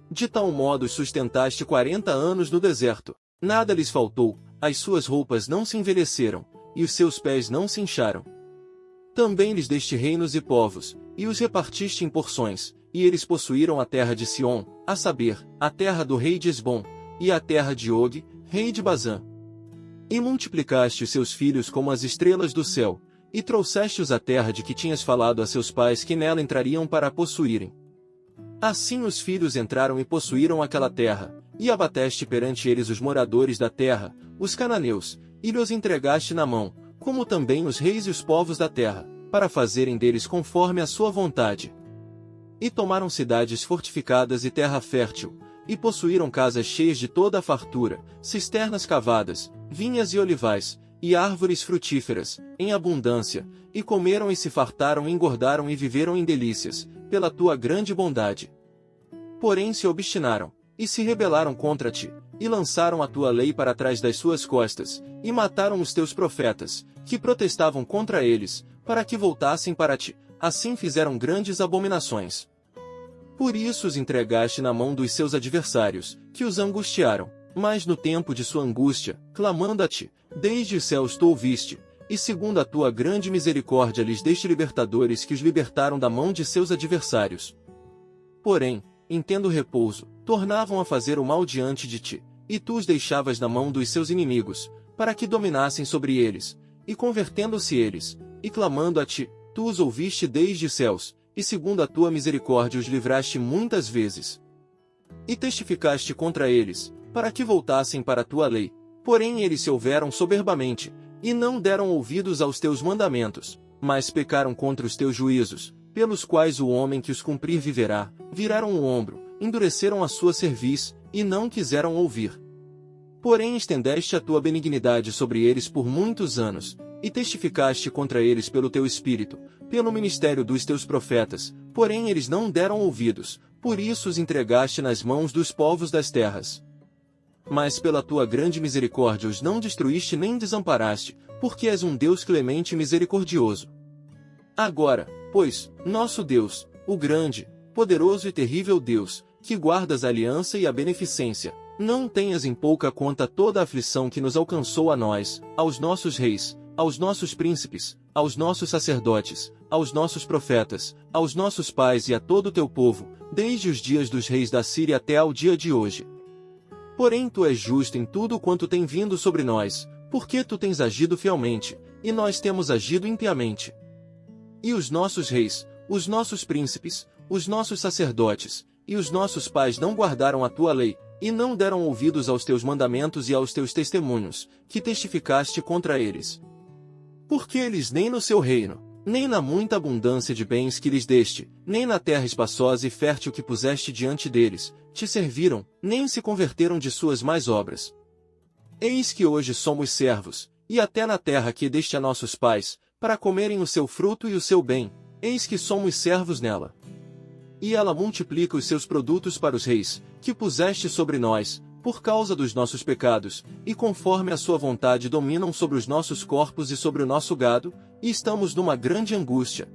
De tal modo os sustentaste 40 anos no deserto, nada lhes faltou, as suas roupas não se envelheceram, e os seus pés não se incharam. Também lhes deste reinos e povos, e os repartiste em porções, e eles possuíram a terra de Sion, a saber, a terra do rei de Esbom, e a terra de Og, rei de Bazã. E multiplicaste os seus filhos como as estrelas do céu, e trouxeste-os à terra de que tinhas falado a seus pais que nela entrariam para a possuírem. Assim os filhos entraram e possuíram aquela terra, e abateste perante eles os moradores da terra, os cananeus, e lhes entregaste na mão, como também os reis e os povos da terra, para fazerem deles conforme a sua vontade. E tomaram cidades fortificadas e terra fértil, e possuíram casas cheias de toda a fartura, cisternas cavadas, vinhas e olivais, e árvores frutíferas, em abundância, e comeram e se fartaram e engordaram e viveram em delícias, pela tua grande bondade. Porém se obstinaram, e se rebelaram contra ti, e lançaram a tua lei para trás das suas costas, e mataram os teus profetas, que protestavam contra eles, para que voltassem para ti, assim fizeram grandes abominações. Por isso os entregaste na mão dos seus adversários, que os angustiaram, mas no tempo de sua angústia, clamando a ti, desde os céus tu ouviste, e segundo a tua grande misericórdia lhes deste libertadores que os libertaram da mão de seus adversários. Porém, em tendo repouso, tornavam a fazer o mal diante de ti, e tu os deixavas na mão dos seus inimigos, para que dominassem sobre eles, e convertendo-se eles, e clamando a ti, tu os ouviste desde os céus, e segundo a tua misericórdia os livraste muitas vezes. E testificaste contra eles, para que voltassem para a tua lei, porém eles se houveram soberbamente, e não deram ouvidos aos teus mandamentos, mas pecaram contra os teus juízos, pelos quais o homem que os cumprir viverá, viraram o ombro, endureceram a sua cerviz, e não quiseram ouvir. Porém estendeste a tua benignidade sobre eles por muitos anos, e testificaste contra eles pelo teu espírito, pelo ministério dos teus profetas, porém eles não deram ouvidos, por isso os entregaste nas mãos dos povos das terras. Mas pela tua grande misericórdia os não destruíste nem desamparaste, porque és um Deus clemente e misericordioso. Agora, pois, nosso Deus, o grande, poderoso e terrível Deus, que guardas a aliança e a beneficência, não tenhas em pouca conta toda a aflição que nos alcançou a nós, aos nossos reis, aos nossos príncipes, aos nossos sacerdotes, aos nossos profetas, aos nossos pais e a todo o teu povo, desde os dias dos reis da Síria até ao dia de hoje. Porém tu és justo em tudo quanto tem vindo sobre nós, porque tu tens agido fielmente, e nós temos agido impiamente. E os nossos reis, os nossos príncipes, os nossos sacerdotes, e os nossos pais não guardaram a tua lei, e não deram ouvidos aos teus mandamentos e aos teus testemunhos, que testificaste contra eles. Porque eles nem no seu reino, nem na muita abundância de bens que lhes deste, nem na terra espaçosa e fértil que puseste diante deles, te serviram, nem se converteram de suas más obras. Eis que hoje somos servos, e até na terra que deste a nossos pais, para comerem o seu fruto e o seu bem, eis que somos servos nela. E ela multiplica os seus produtos para os reis, que puseste sobre nós, por causa dos nossos pecados, e conforme a sua vontade dominam sobre os nossos corpos e sobre o nosso gado, e estamos numa grande angústia.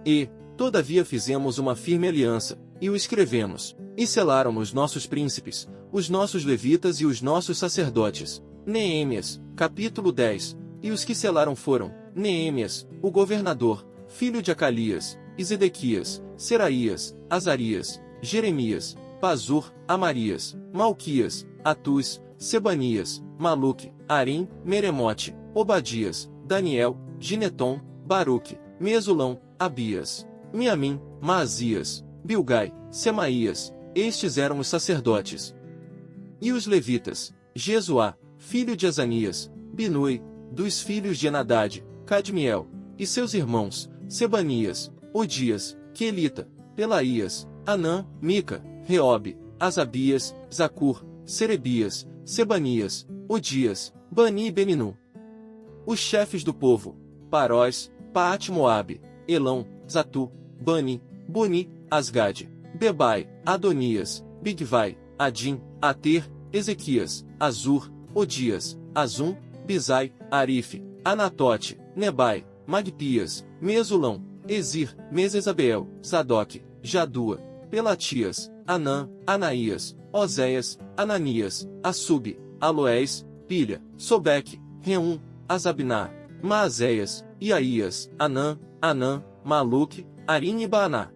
E, todavia fizemos uma firme aliança, e o escrevemos, e selaram os nossos príncipes, os nossos levitas e os nossos sacerdotes. Neemias, capítulo 10, e os que selaram foram, Neemias, o governador, filho de Acalias, e Zedequias, Seraías, Azarias, Jeremias, Pazur, Amarias, Malquias, Atus, Sebanias, Maluque, Arim, Meremote, Obadias, Daniel, Gineton, Baruque, Mesulão, Abias, Miamim, Maazias, Bilgai, Semaías, estes eram os sacerdotes. E os levitas, Jesuá, filho de Azanias, Binui, dos filhos de Enadade, Cadmiel, e seus irmãos, Sebanias, Odias, Quelita, Pelaías, Anã, Mica, Reobe, Asabias, Zacur, Serebias, Sebanias, Odias, Bani e Beninu. Os chefes do povo, Parós, Paat-Moabe, Elão, Zatu, Bani, Boni, Asgade, Bebai, Adonias, Bigvai, Adim, Ater, Ezequias, Azur, Odias, Azum, Bizai, Arife, Anatote, Nebai, Magpias, Mesulão, Ezir, Mesesabeel, Sadoc, Jadua, Pelatias, Anã, Anaías, Oséias, Ananias, Assub, Aloés, Pilha, Sobeque, Reum, Azabná, Maazéias, Iaías, Anã, Maluque, Arim e Baaná.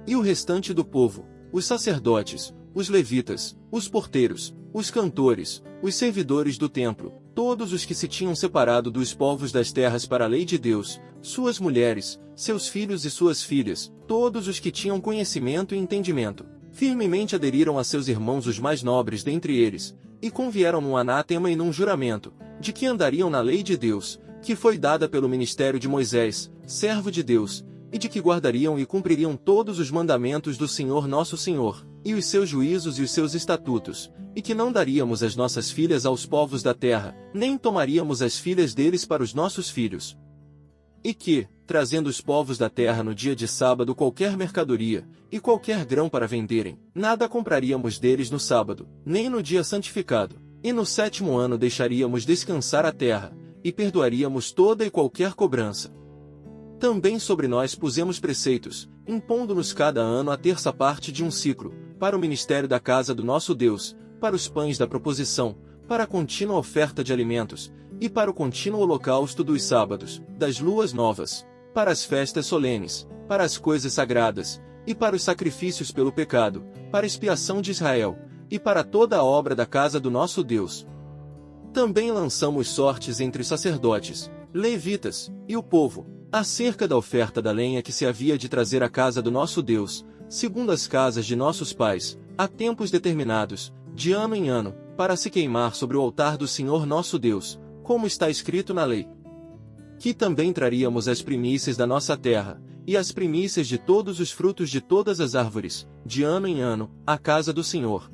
E o restante do povo, os sacerdotes, os levitas, os porteiros, os cantores, os servidores do templo, todos os que se tinham separado dos povos das terras para a lei de Deus, suas mulheres, seus filhos e suas filhas, todos os que tinham conhecimento e entendimento, firmemente aderiram a seus irmãos os mais nobres dentre eles, e convieram num anátema e num juramento, de que andariam na lei de Deus, que foi dada pelo ministério de Moisés, servo de Deus, e de que guardariam e cumpririam todos os mandamentos do Senhor nosso Senhor, e os seus juízos e os seus estatutos, e que não daríamos as nossas filhas aos povos da terra, nem tomaríamos as filhas deles para os nossos filhos. E que, trazendo os povos da terra no dia de sábado qualquer mercadoria, e qualquer grão para venderem, nada compraríamos deles no sábado, nem no dia santificado, e no 7º ano deixaríamos descansar a terra, e perdoaríamos toda e qualquer cobrança. Também sobre nós pusemos preceitos, impondo-nos cada ano a terça parte de um ciclo, para o ministério da casa do nosso Deus, para os pães da proposição, para a contínua oferta de alimentos, e para o contínuo holocausto dos sábados, das luas novas, para as festas solenes, para as coisas sagradas, e para os sacrifícios pelo pecado, para a expiação de Israel, e para toda a obra da casa do nosso Deus. Também lançamos sortes entre os sacerdotes, levitas, e o povo, acerca da oferta da lenha que se havia de trazer à casa do nosso Deus, segundo as casas de nossos pais, a tempos determinados, de ano em ano, para se queimar sobre o altar do Senhor nosso Deus, como está escrito na lei. Que também traríamos as primícias da nossa terra, e as primícias de todos os frutos de todas as árvores, de ano em ano, à casa do Senhor.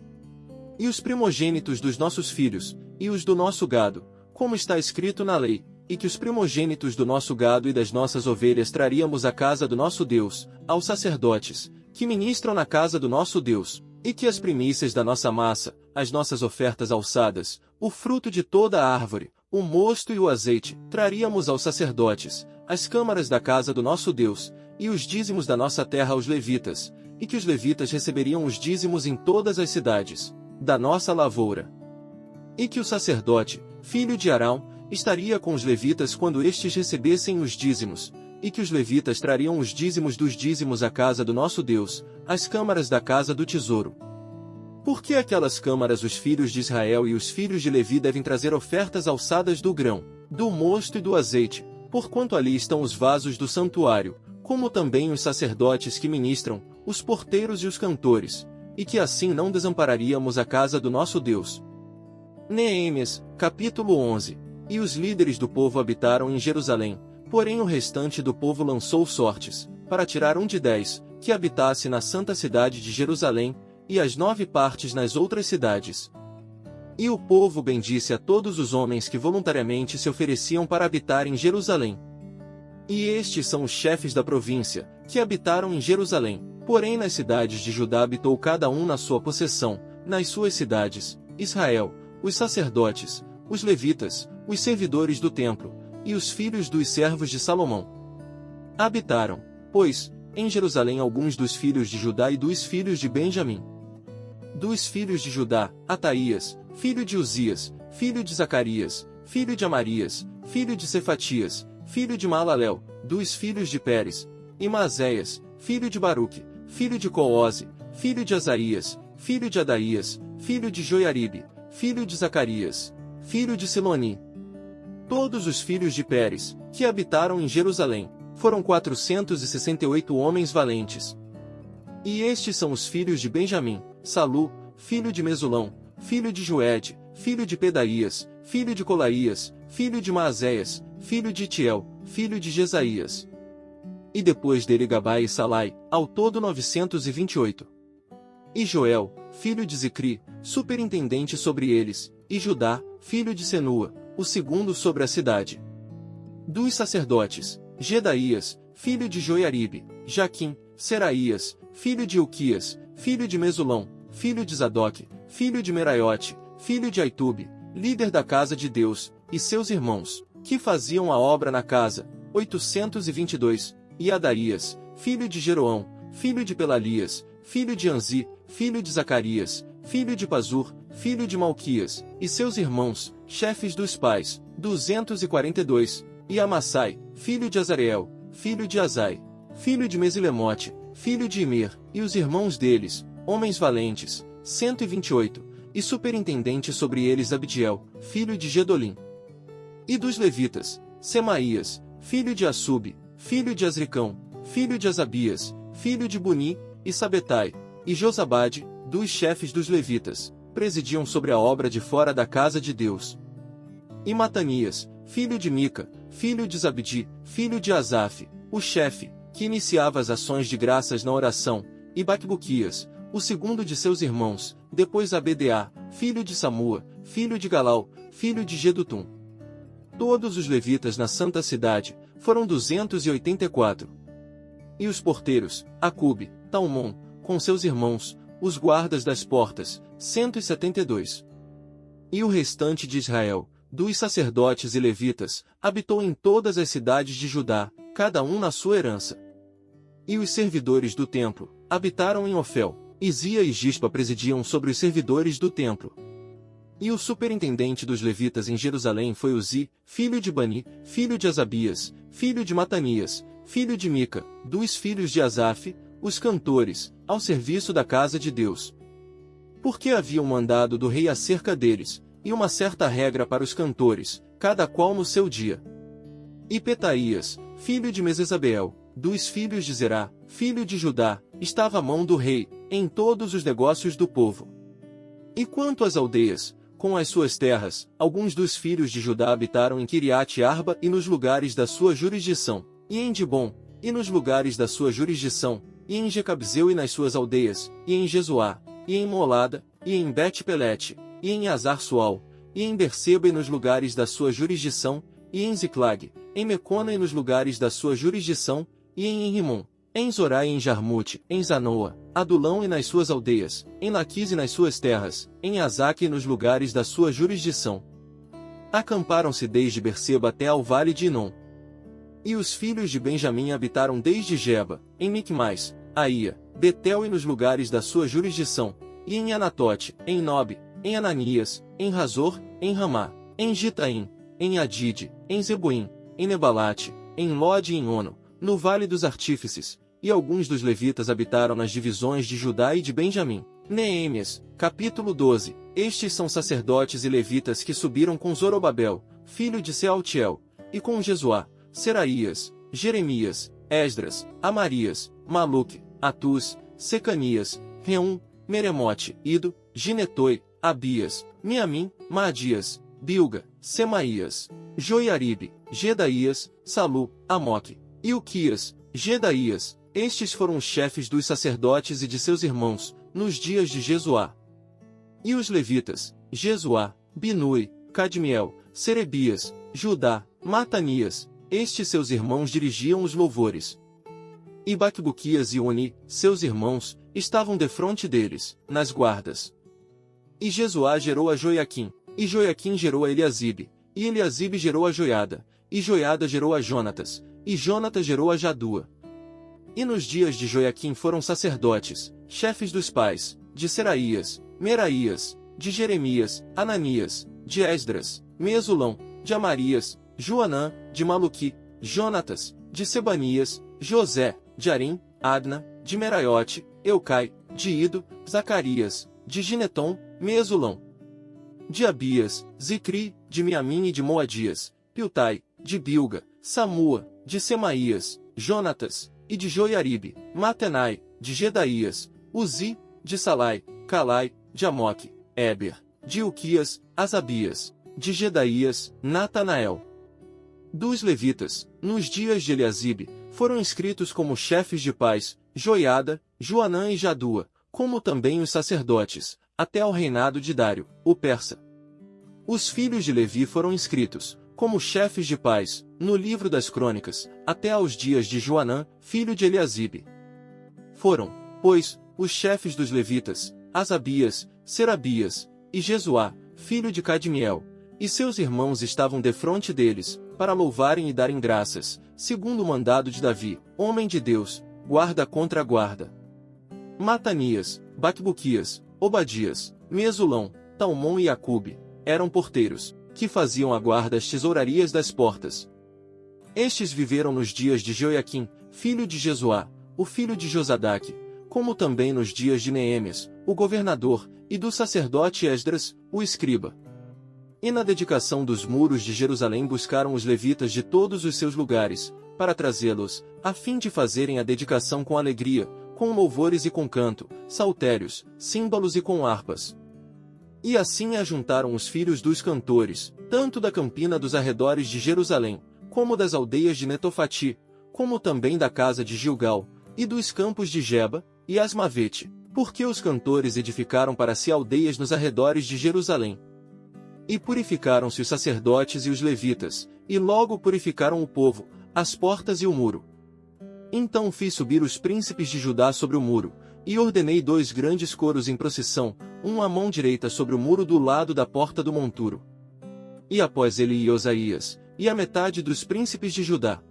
E os primogênitos dos nossos filhos, e os do nosso gado, como está escrito na lei, e que os primogênitos do nosso gado e das nossas ovelhas traríamos à casa do nosso Deus, aos sacerdotes, que ministram na casa do nosso Deus, e que as primícias da nossa massa, as nossas ofertas alçadas, o fruto de toda a árvore, o mosto e o azeite, traríamos aos sacerdotes, as câmaras da casa do nosso Deus, e os dízimos da nossa terra aos levitas, e que os levitas receberiam os dízimos em todas as cidades, da nossa lavoura. E que o sacerdote, filho de Arão, estaria com os levitas quando estes recebessem os dízimos, e que os levitas trariam os dízimos dos dízimos à casa do nosso Deus, às câmaras da casa do tesouro. Porque aquelas câmaras os filhos de Israel e os filhos de Levi devem trazer ofertas alçadas do grão, do mosto e do azeite, porquanto ali estão os vasos do santuário, como também os sacerdotes que ministram, os porteiros e os cantores, e que assim não desampararíamos a casa do nosso Deus. Neemias, capítulo 11. E os líderes do povo habitaram em Jerusalém, Porém o restante do povo lançou sortes, para tirar um de 10, que habitasse na santa cidade de Jerusalém, e as 9 partes nas outras cidades. E o povo bendisse a todos os homens que voluntariamente se ofereciam para habitar em Jerusalém. E estes são os chefes da província, que habitaram em Jerusalém. Porém nas cidades de Judá habitou cada um na sua possessão, nas suas cidades, Israel, os sacerdotes, os levitas, os servidores do templo, e os filhos dos servos de Salomão. Habitaram, pois, em Jerusalém alguns dos filhos de Judá e dos filhos de Benjamim. Dos filhos de Judá, Ataías, filho de Uzias, filho de Zacarias, filho de Amarias, filho de Cefatias, filho de Maalalel, dos filhos de Pérez, e Maazéias, filho de Baruque, filho de Coose, filho de Azarias, filho de Adaías, filho de Joiaribe, filho de Zacarias, filho de Siloni. Todos os filhos de Pérez, que habitaram em Jerusalém, foram 468 homens valentes. E estes são os filhos de Benjamim: Salu, filho de Mesulão, filho de Joede, filho de Pedaías, filho de Colaías, filho de Maazéias, filho de Itiel, filho de Jesaías. E depois dele Gabai e Salai, ao todo 928. E Joel, filho de Zicri, superintendente sobre eles, e Judá, filho de Senua, o segundo sobre a cidade. Dos sacerdotes, Gedaías, filho de Joiaribe, Jaquim, Seraías, filho de Uquias, filho de Mesulão, filho de Zadoque, filho de Meraiote, filho de Aitube, líder da casa de Deus, e seus irmãos, que faziam a obra na casa, 822, e Adaías, filho de Jeroão, filho de Pelalias, filho de Anzi, filho de Zacarias, filho de Pazur, filho de Malquias, e seus irmãos, chefes dos pais, 242, e Amassai, filho de Azareel, filho de Azai, filho de Mesilemote, filho de Imer, e os irmãos deles, homens valentes, 128, e superintendente sobre eles Abdiel, filho de Gedolim. E dos levitas, Semaías, filho de Assub, filho de Azricão, filho de Asabias, filho de Buni, e Sabetai, e Josabade, dos chefes dos levitas, presidiam sobre a obra de fora da casa de Deus. E Matanias, filho de Mica, filho de Zabdi, filho de Asaf, o chefe, que iniciava as ações de graças na oração, e Bacbuquias, o segundo de seus irmãos, depois Abda, filho de Samua, filho de Galau, filho de Gedutum. Todos os levitas na santa cidade, foram 284. E os porteiros, Acube, Talmon, com seus irmãos, os guardas das portas, 172. E o restante de Israel, dos sacerdotes e levitas, habitou em todas as cidades de Judá, cada um na sua herança. E os servidores do templo, habitaram em Ofel, Izia e Gispa presidiam sobre os servidores do templo. E o superintendente dos levitas em Jerusalém foi Uzi, filho de Bani, filho de Asabias, filho de Matanias, filho de Mica, dos filhos de Asaf, os cantores, ao serviço da casa de Deus. Porque havia um mandado do rei acerca deles, e uma certa regra para os cantores, cada qual no seu dia. E Petaías, filho de Mesesabeel, dos filhos de Zerá, filho de Judá, estava à mão do rei, em todos os negócios do povo. E quanto às aldeias, com as suas terras, alguns dos filhos de Judá habitaram em Kiriat Arba e nos lugares da sua jurisdição, e em Dibom, e nos lugares da sua jurisdição, e em Jecabzeu e nas suas aldeias, e em Jesuá, e em Molada, e em Bet-Pelete, e em Azar-Sual, e em Berseba e nos lugares da sua jurisdição, e em Ziclag, em Mecona e nos lugares da sua jurisdição, e em Rimon, em Zorá e em Jarmute, em Zanoa, Adulão e nas suas aldeias, em Laquis e nas suas terras, em Azaque e nos lugares da sua jurisdição. Acamparam-se desde Berseba até ao vale de Inom. E os filhos de Benjamim habitaram desde Geba, em Micmais, Aia, Betel e nos lugares da sua jurisdição, e em Anatote, em Nobe, em Ananias, em Razor, em Ramá, em Gitaim, em Adide, em Zeboim, em Nebalate, em Lode e em Ono, no Vale dos Artífices, e alguns dos levitas habitaram nas divisões de Judá e de Benjamim. Neemias, capítulo 12. Estes são sacerdotes e levitas que subiram com Zorobabel, filho de Sealtiel, e com Jesuá, Seraías, Jeremias, Esdras, Amarias, Maluque, Atus, Secanias, Reum, Meremote, Ido, Ginetoi, Abias, Miamim, Maadias, Bilga, Semaías, Joiaribe, Gedaías, Salu, Amoque, Ilquias, Gedaías. Estes foram os chefes dos sacerdotes e de seus irmãos, nos dias de Jesuá. E os levitas, Jesuá, Binui, Cadmiel, Serebias, Judá, Matanias, estes seus irmãos dirigiam os louvores. E Baquebuquias e Oni, seus irmãos, estavam defronte deles, nas guardas. E Jesuá gerou a Joiaquim, e Joiaquim gerou a Eliasibe, e Eliasibe gerou a Joiada, e Joiada gerou a Jonatas, e Jonatas gerou a Jadua. E nos dias de Joiaquim foram sacerdotes, chefes dos pais, de Seraías, Meraías, de Jeremias, Ananias, de Esdras, Mesulão, de Amarias, Joanã, de Maluqui, Jonatas, de Sebanias, José, de Arim, Adna, de Meraiote, Eucai, de Ido, Zacarias, de Gineton, Mesulão, de Abias, Zicri, de Miamim e de Moadias, Piltai, de Bilga, Samua, de Semaías, Jonatas, e de Joiaribe, Matenai, de Gedaías, Uzi, de Salai, Calai, de Amoque, Eber, de Ilquias, Asabias, de Gedaías, Natanael. Dos levitas, nos dias de Eliasibe, foram inscritos como chefes de pais, Joiada, Joanã e Jadua, como também os sacerdotes, até ao reinado de Dário, o persa. Os filhos de Levi foram inscritos, como chefes de pais, no livro das crônicas, até aos dias de Joanã, filho de Eliasibe. Foram, pois, os chefes dos levitas, Asabias, Serabias, e Jesuá, filho de Cadmiel, e seus irmãos estavam defronte deles, para louvarem e darem graças, segundo o mandado de Davi, homem de Deus, guarda contra a guarda. Matanias, Baquebuquias, Obadias, Mesulão, Talmon e Acube, eram porteiros, que faziam a guarda às tesourarias das portas. Estes viveram nos dias de Joiaquim, filho de Jesuá, o filho de Josadaque, como também nos dias de Neemias, o governador, e do sacerdote Esdras, o escriba. E na dedicação dos muros de Jerusalém buscaram os levitas de todos os seus lugares, para trazê-los, a fim de fazerem a dedicação com alegria, com louvores e com canto, saltérios, símbolos e com harpas. E assim ajuntaram os filhos dos cantores, tanto da campina dos arredores de Jerusalém, como das aldeias de Netofati, como também da casa de Gilgal, e dos campos de Geba, e Asmavete, porque os cantores edificaram para si aldeias nos arredores de Jerusalém. E purificaram-se os sacerdotes e os levitas, e logo purificaram o povo, as portas e o muro. Então fiz subir os príncipes de Judá sobre o muro, e ordenei 2 grandes coros em procissão, um à mão direita sobre o muro do lado da porta do monturo. E após ele ia Osaías, e a metade dos príncipes de Judá.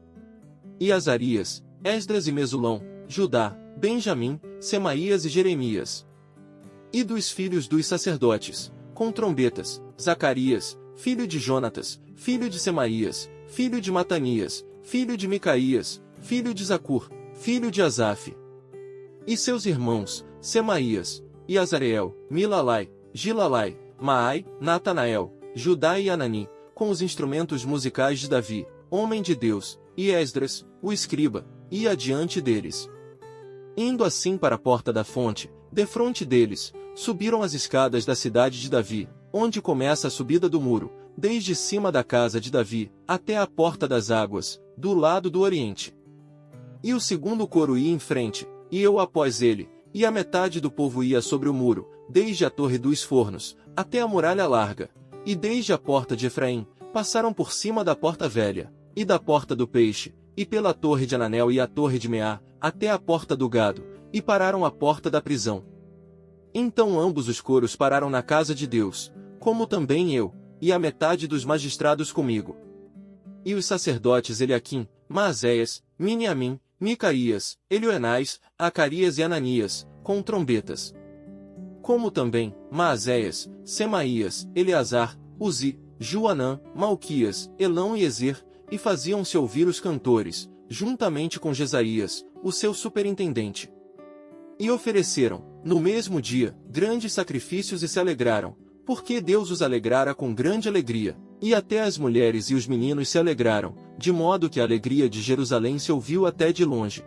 E Azarias, Esdras e Mesulão, Judá, Benjamim, Semaías e Jeremias. E dos filhos dos sacerdotes, com trombetas, Zacarias, filho de Jonatas, filho de Semaías, filho de Matanias, filho de Micaías, filho de Zacur, filho de Asaf. E seus irmãos, Semaías, e Azareel, Milalai, Gilalai, Maai, Natanael, Judá e Anani, com os instrumentos musicais de Davi, homem de Deus, e Esdras, o escriba, ia adiante deles. Indo assim para a porta da fonte, defronte deles, subiram as escadas da cidade de Davi, onde começa a subida do muro, desde cima da casa de Davi, até a porta das águas, do lado do oriente. E o segundo coro ia em frente, e eu após ele, e a metade do povo ia sobre o muro, desde a torre dos fornos, até a muralha larga, e desde a porta de Efraim, passaram por cima da porta velha, e da porta do peixe, e pela torre de Ananel e a torre de Meá, até a porta do gado, e pararam à porta da prisão. Então ambos os coros pararam na casa de Deus, como também eu, e a metade dos magistrados comigo. E os sacerdotes Eliaquim, Maazéias, Miniamim, Micaías, Elioenais, Acarias e Ananias, com trombetas. Como também, Maazéias, Semaías, Eleazar, Uzi, Joanã, Malquias, Elão e Ezer, e faziam-se ouvir os cantores, juntamente com Jesaías, o seu superintendente. E ofereceram, no mesmo dia, grandes sacrifícios e se alegraram, porque Deus os alegrara com grande alegria, e até as mulheres e os meninos se alegraram, de modo que a alegria de Jerusalém se ouviu até de longe.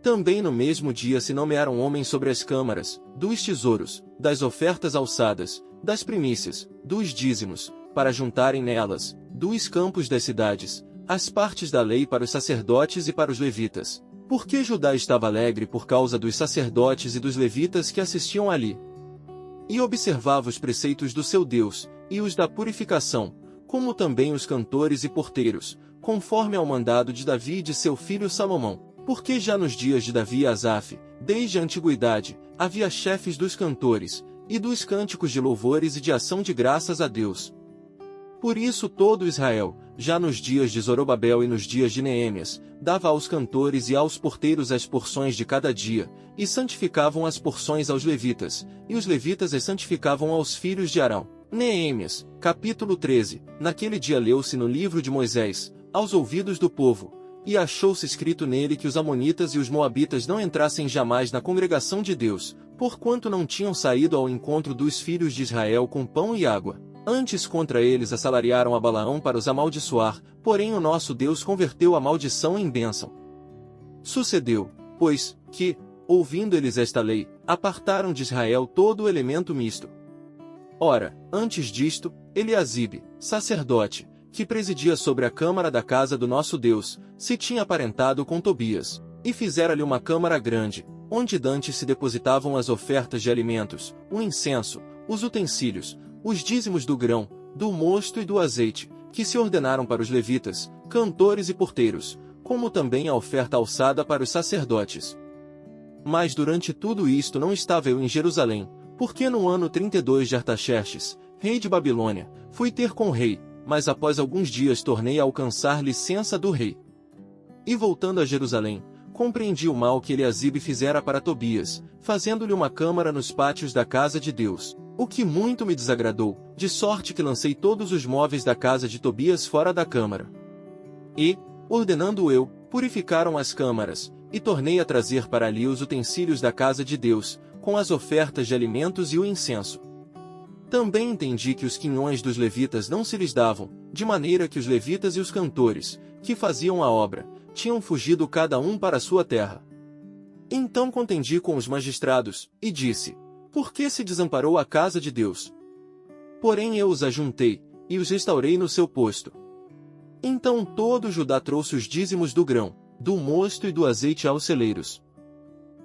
Também no mesmo dia se nomearam homens sobre as câmaras, dos tesouros, das ofertas alçadas, das primícias, dos dízimos, para juntarem nelas, dos campos das cidades, as partes da lei para os sacerdotes e para os levitas. Porque Judá estava alegre por causa dos sacerdotes e dos levitas que assistiam ali. E observava os preceitos do seu Deus, e os da purificação, como também os cantores e porteiros, conforme ao mandado de Davi e de seu filho Salomão. Porque já nos dias de Davi e Asaf, desde a antiguidade, havia chefes dos cantores, e dos cânticos de louvores e de ação de graças a Deus. Por isso todo Israel, já nos dias de Zorobabel e nos dias de Neemias, dava aos cantores e aos porteiros as porções de cada dia, e santificavam as porções aos levitas, e os levitas as santificavam aos filhos de Arão. Neemias, capítulo 13. Naquele dia leu-se no livro de Moisés, aos ouvidos do povo, e achou-se escrito nele que os amonitas e os moabitas não entrassem jamais na congregação de Deus, porquanto não tinham saído ao encontro dos filhos de Israel com pão e água. Antes contra eles assalariaram a Balaão para os amaldiçoar, porém o nosso Deus converteu a maldição em bênção. Sucedeu, pois, que, ouvindo eles esta lei, apartaram de Israel todo o elemento misto. Ora, antes disto, Eliasibe, sacerdote, que presidia sobre a câmara da casa do nosso Deus, se tinha aparentado com Tobias, e fizera-lhe uma câmara grande, onde dantes se depositavam as ofertas de alimentos, o incenso, os utensílios, os dízimos do grão, do mosto e do azeite, que se ordenaram para os levitas, cantores e porteiros, como também a oferta alçada para os sacerdotes. Mas durante tudo isto não estava eu em Jerusalém, porque no ano 32 de Artaxerxes, rei de Babilônia, fui ter com o rei, mas após alguns dias tornei a alcançar licença do rei. E voltando a Jerusalém, compreendi o mal que Eliasibe fizera para Tobias, fazendo-lhe uma câmara nos pátios da casa de Deus, o que muito me desagradou, de sorte que lancei todos os móveis da casa de Tobias fora da câmara. E, ordenando eu, purificaram as câmaras, e tornei a trazer para ali os utensílios da casa de Deus, com as ofertas de alimentos e o incenso. Também entendi que os quinhões dos levitas não se lhes davam, de maneira que os levitas e os cantores, que faziam a obra, tinham fugido cada um para a sua terra. Então contendi com os magistrados, e disse: por que se desamparou a casa de Deus? Porém eu os ajuntei, e os restaurei no seu posto. Então todo Judá trouxe os dízimos do grão, do mosto e do azeite aos celeiros.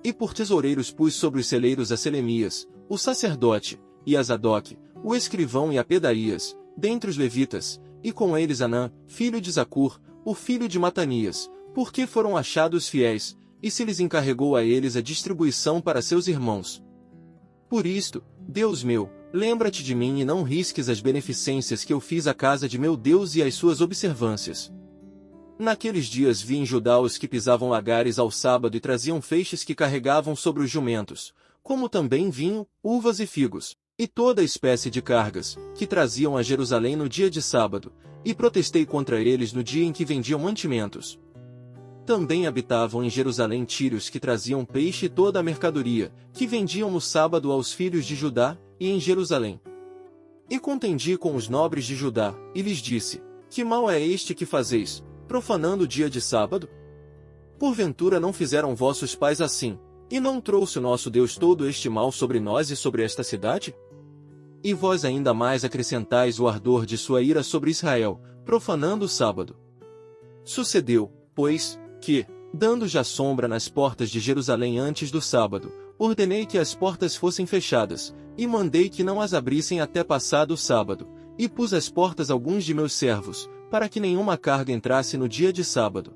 E por tesoureiros pus sobre os celeiros a Selemias, o sacerdote, e a Zadoque, o escrivão e a Pedaías, dentre os levitas, e com eles Anã, filho de Zacur, o filho de Matanias, porque foram achados fiéis, e se lhes encarregou a eles a distribuição para seus irmãos. Por isto, Deus meu, lembra-te de mim e não risques as beneficências que eu fiz à casa de meu Deus e as suas observâncias. Naqueles dias vi em Judá os que pisavam lagares ao sábado e traziam feixes que carregavam sobre os jumentos, como também vinho, uvas e figos, e toda espécie de cargas, que traziam a Jerusalém no dia de sábado, e protestei contra eles no dia em que vendiam mantimentos. Também habitavam em Jerusalém tírios que traziam peixe e toda a mercadoria, que vendiam no sábado aos filhos de Judá, e em Jerusalém. E contendi com os nobres de Judá, e lhes disse: que mal é este que fazeis, profanando o dia de sábado? Porventura não fizeram vossos pais assim, e não trouxe o nosso Deus todo este mal sobre nós e sobre esta cidade? E vós ainda mais acrescentais o ardor de sua ira sobre Israel, profanando o sábado. Sucedeu, pois, que, dando já sombra nas portas de Jerusalém antes do sábado, ordenei que as portas fossem fechadas, e mandei que não as abrissem até passado o sábado, e pus às portas alguns de meus servos, para que nenhuma carga entrasse no dia de sábado.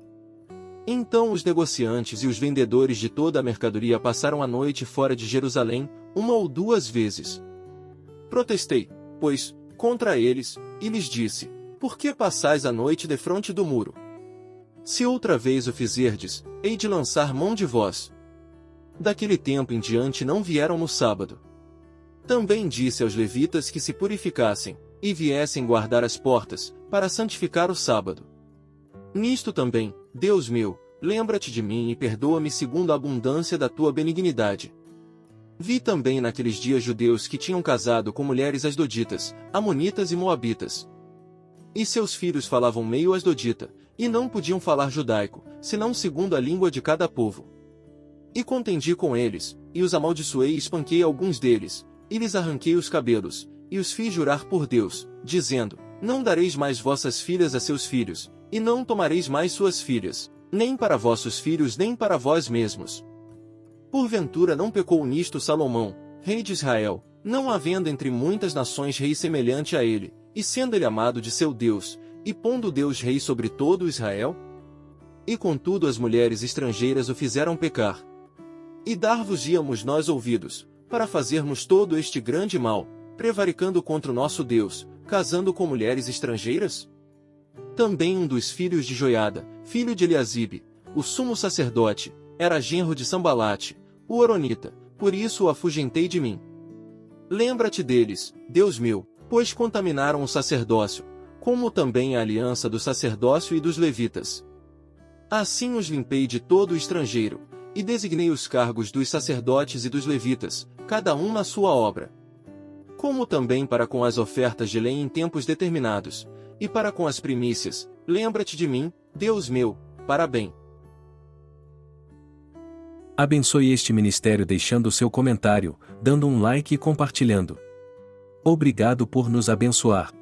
Então os negociantes e os vendedores de toda a mercadoria passaram a noite fora de Jerusalém, uma ou duas vezes. Protestei, pois, contra eles, e lhes disse: por que passais a noite defronte do muro? Se outra vez o fizerdes, hei de lançar mão de vós. Daquele tempo em diante não vieram no sábado. Também disse aos levitas que se purificassem, e viessem guardar as portas, para santificar o sábado. Nisto também, Deus meu, lembra-te de mim e perdoa-me segundo a abundância da tua benignidade. Vi também naqueles dias judeus que tinham casado com mulheres asdoditas, amonitas e moabitas. E seus filhos falavam meio asdodita, e não podiam falar judaico, senão segundo a língua de cada povo. E contendi com eles, e os amaldiçoei e espanquei alguns deles, e lhes arranquei os cabelos, e os fiz jurar por Deus, dizendo: Não dareis mais vossas filhas a seus filhos, e não tomareis mais suas filhas, nem para vossos filhos nem para vós mesmos. Porventura não pecou nisto Salomão, rei de Israel, não havendo entre muitas nações rei semelhante a ele, e sendo ele amado de seu Deus, e pondo Deus rei sobre todo Israel? E contudo as mulheres estrangeiras o fizeram pecar. E dar-vos-íamos nós ouvidos, para fazermos todo este grande mal, prevaricando contra o nosso Deus, casando com mulheres estrangeiras? Também um dos filhos de Joiada, filho de Eliasibe, o sumo sacerdote, era genro de Sambalate, o horonita, por isso o afugentei de mim. Lembra-te deles, Deus meu, pois contaminaram o sacerdócio, como também a aliança do sacerdócio e dos levitas. Assim os limpei de todo o estrangeiro, e designei os cargos dos sacerdotes e dos levitas, cada um na sua obra. Como também para com as ofertas de lei em tempos determinados, e para com as primícias, lembra-te de mim, Deus meu, para bem. Abençoe este ministério deixando seu comentário, dando um like e compartilhando. Obrigado por nos abençoar.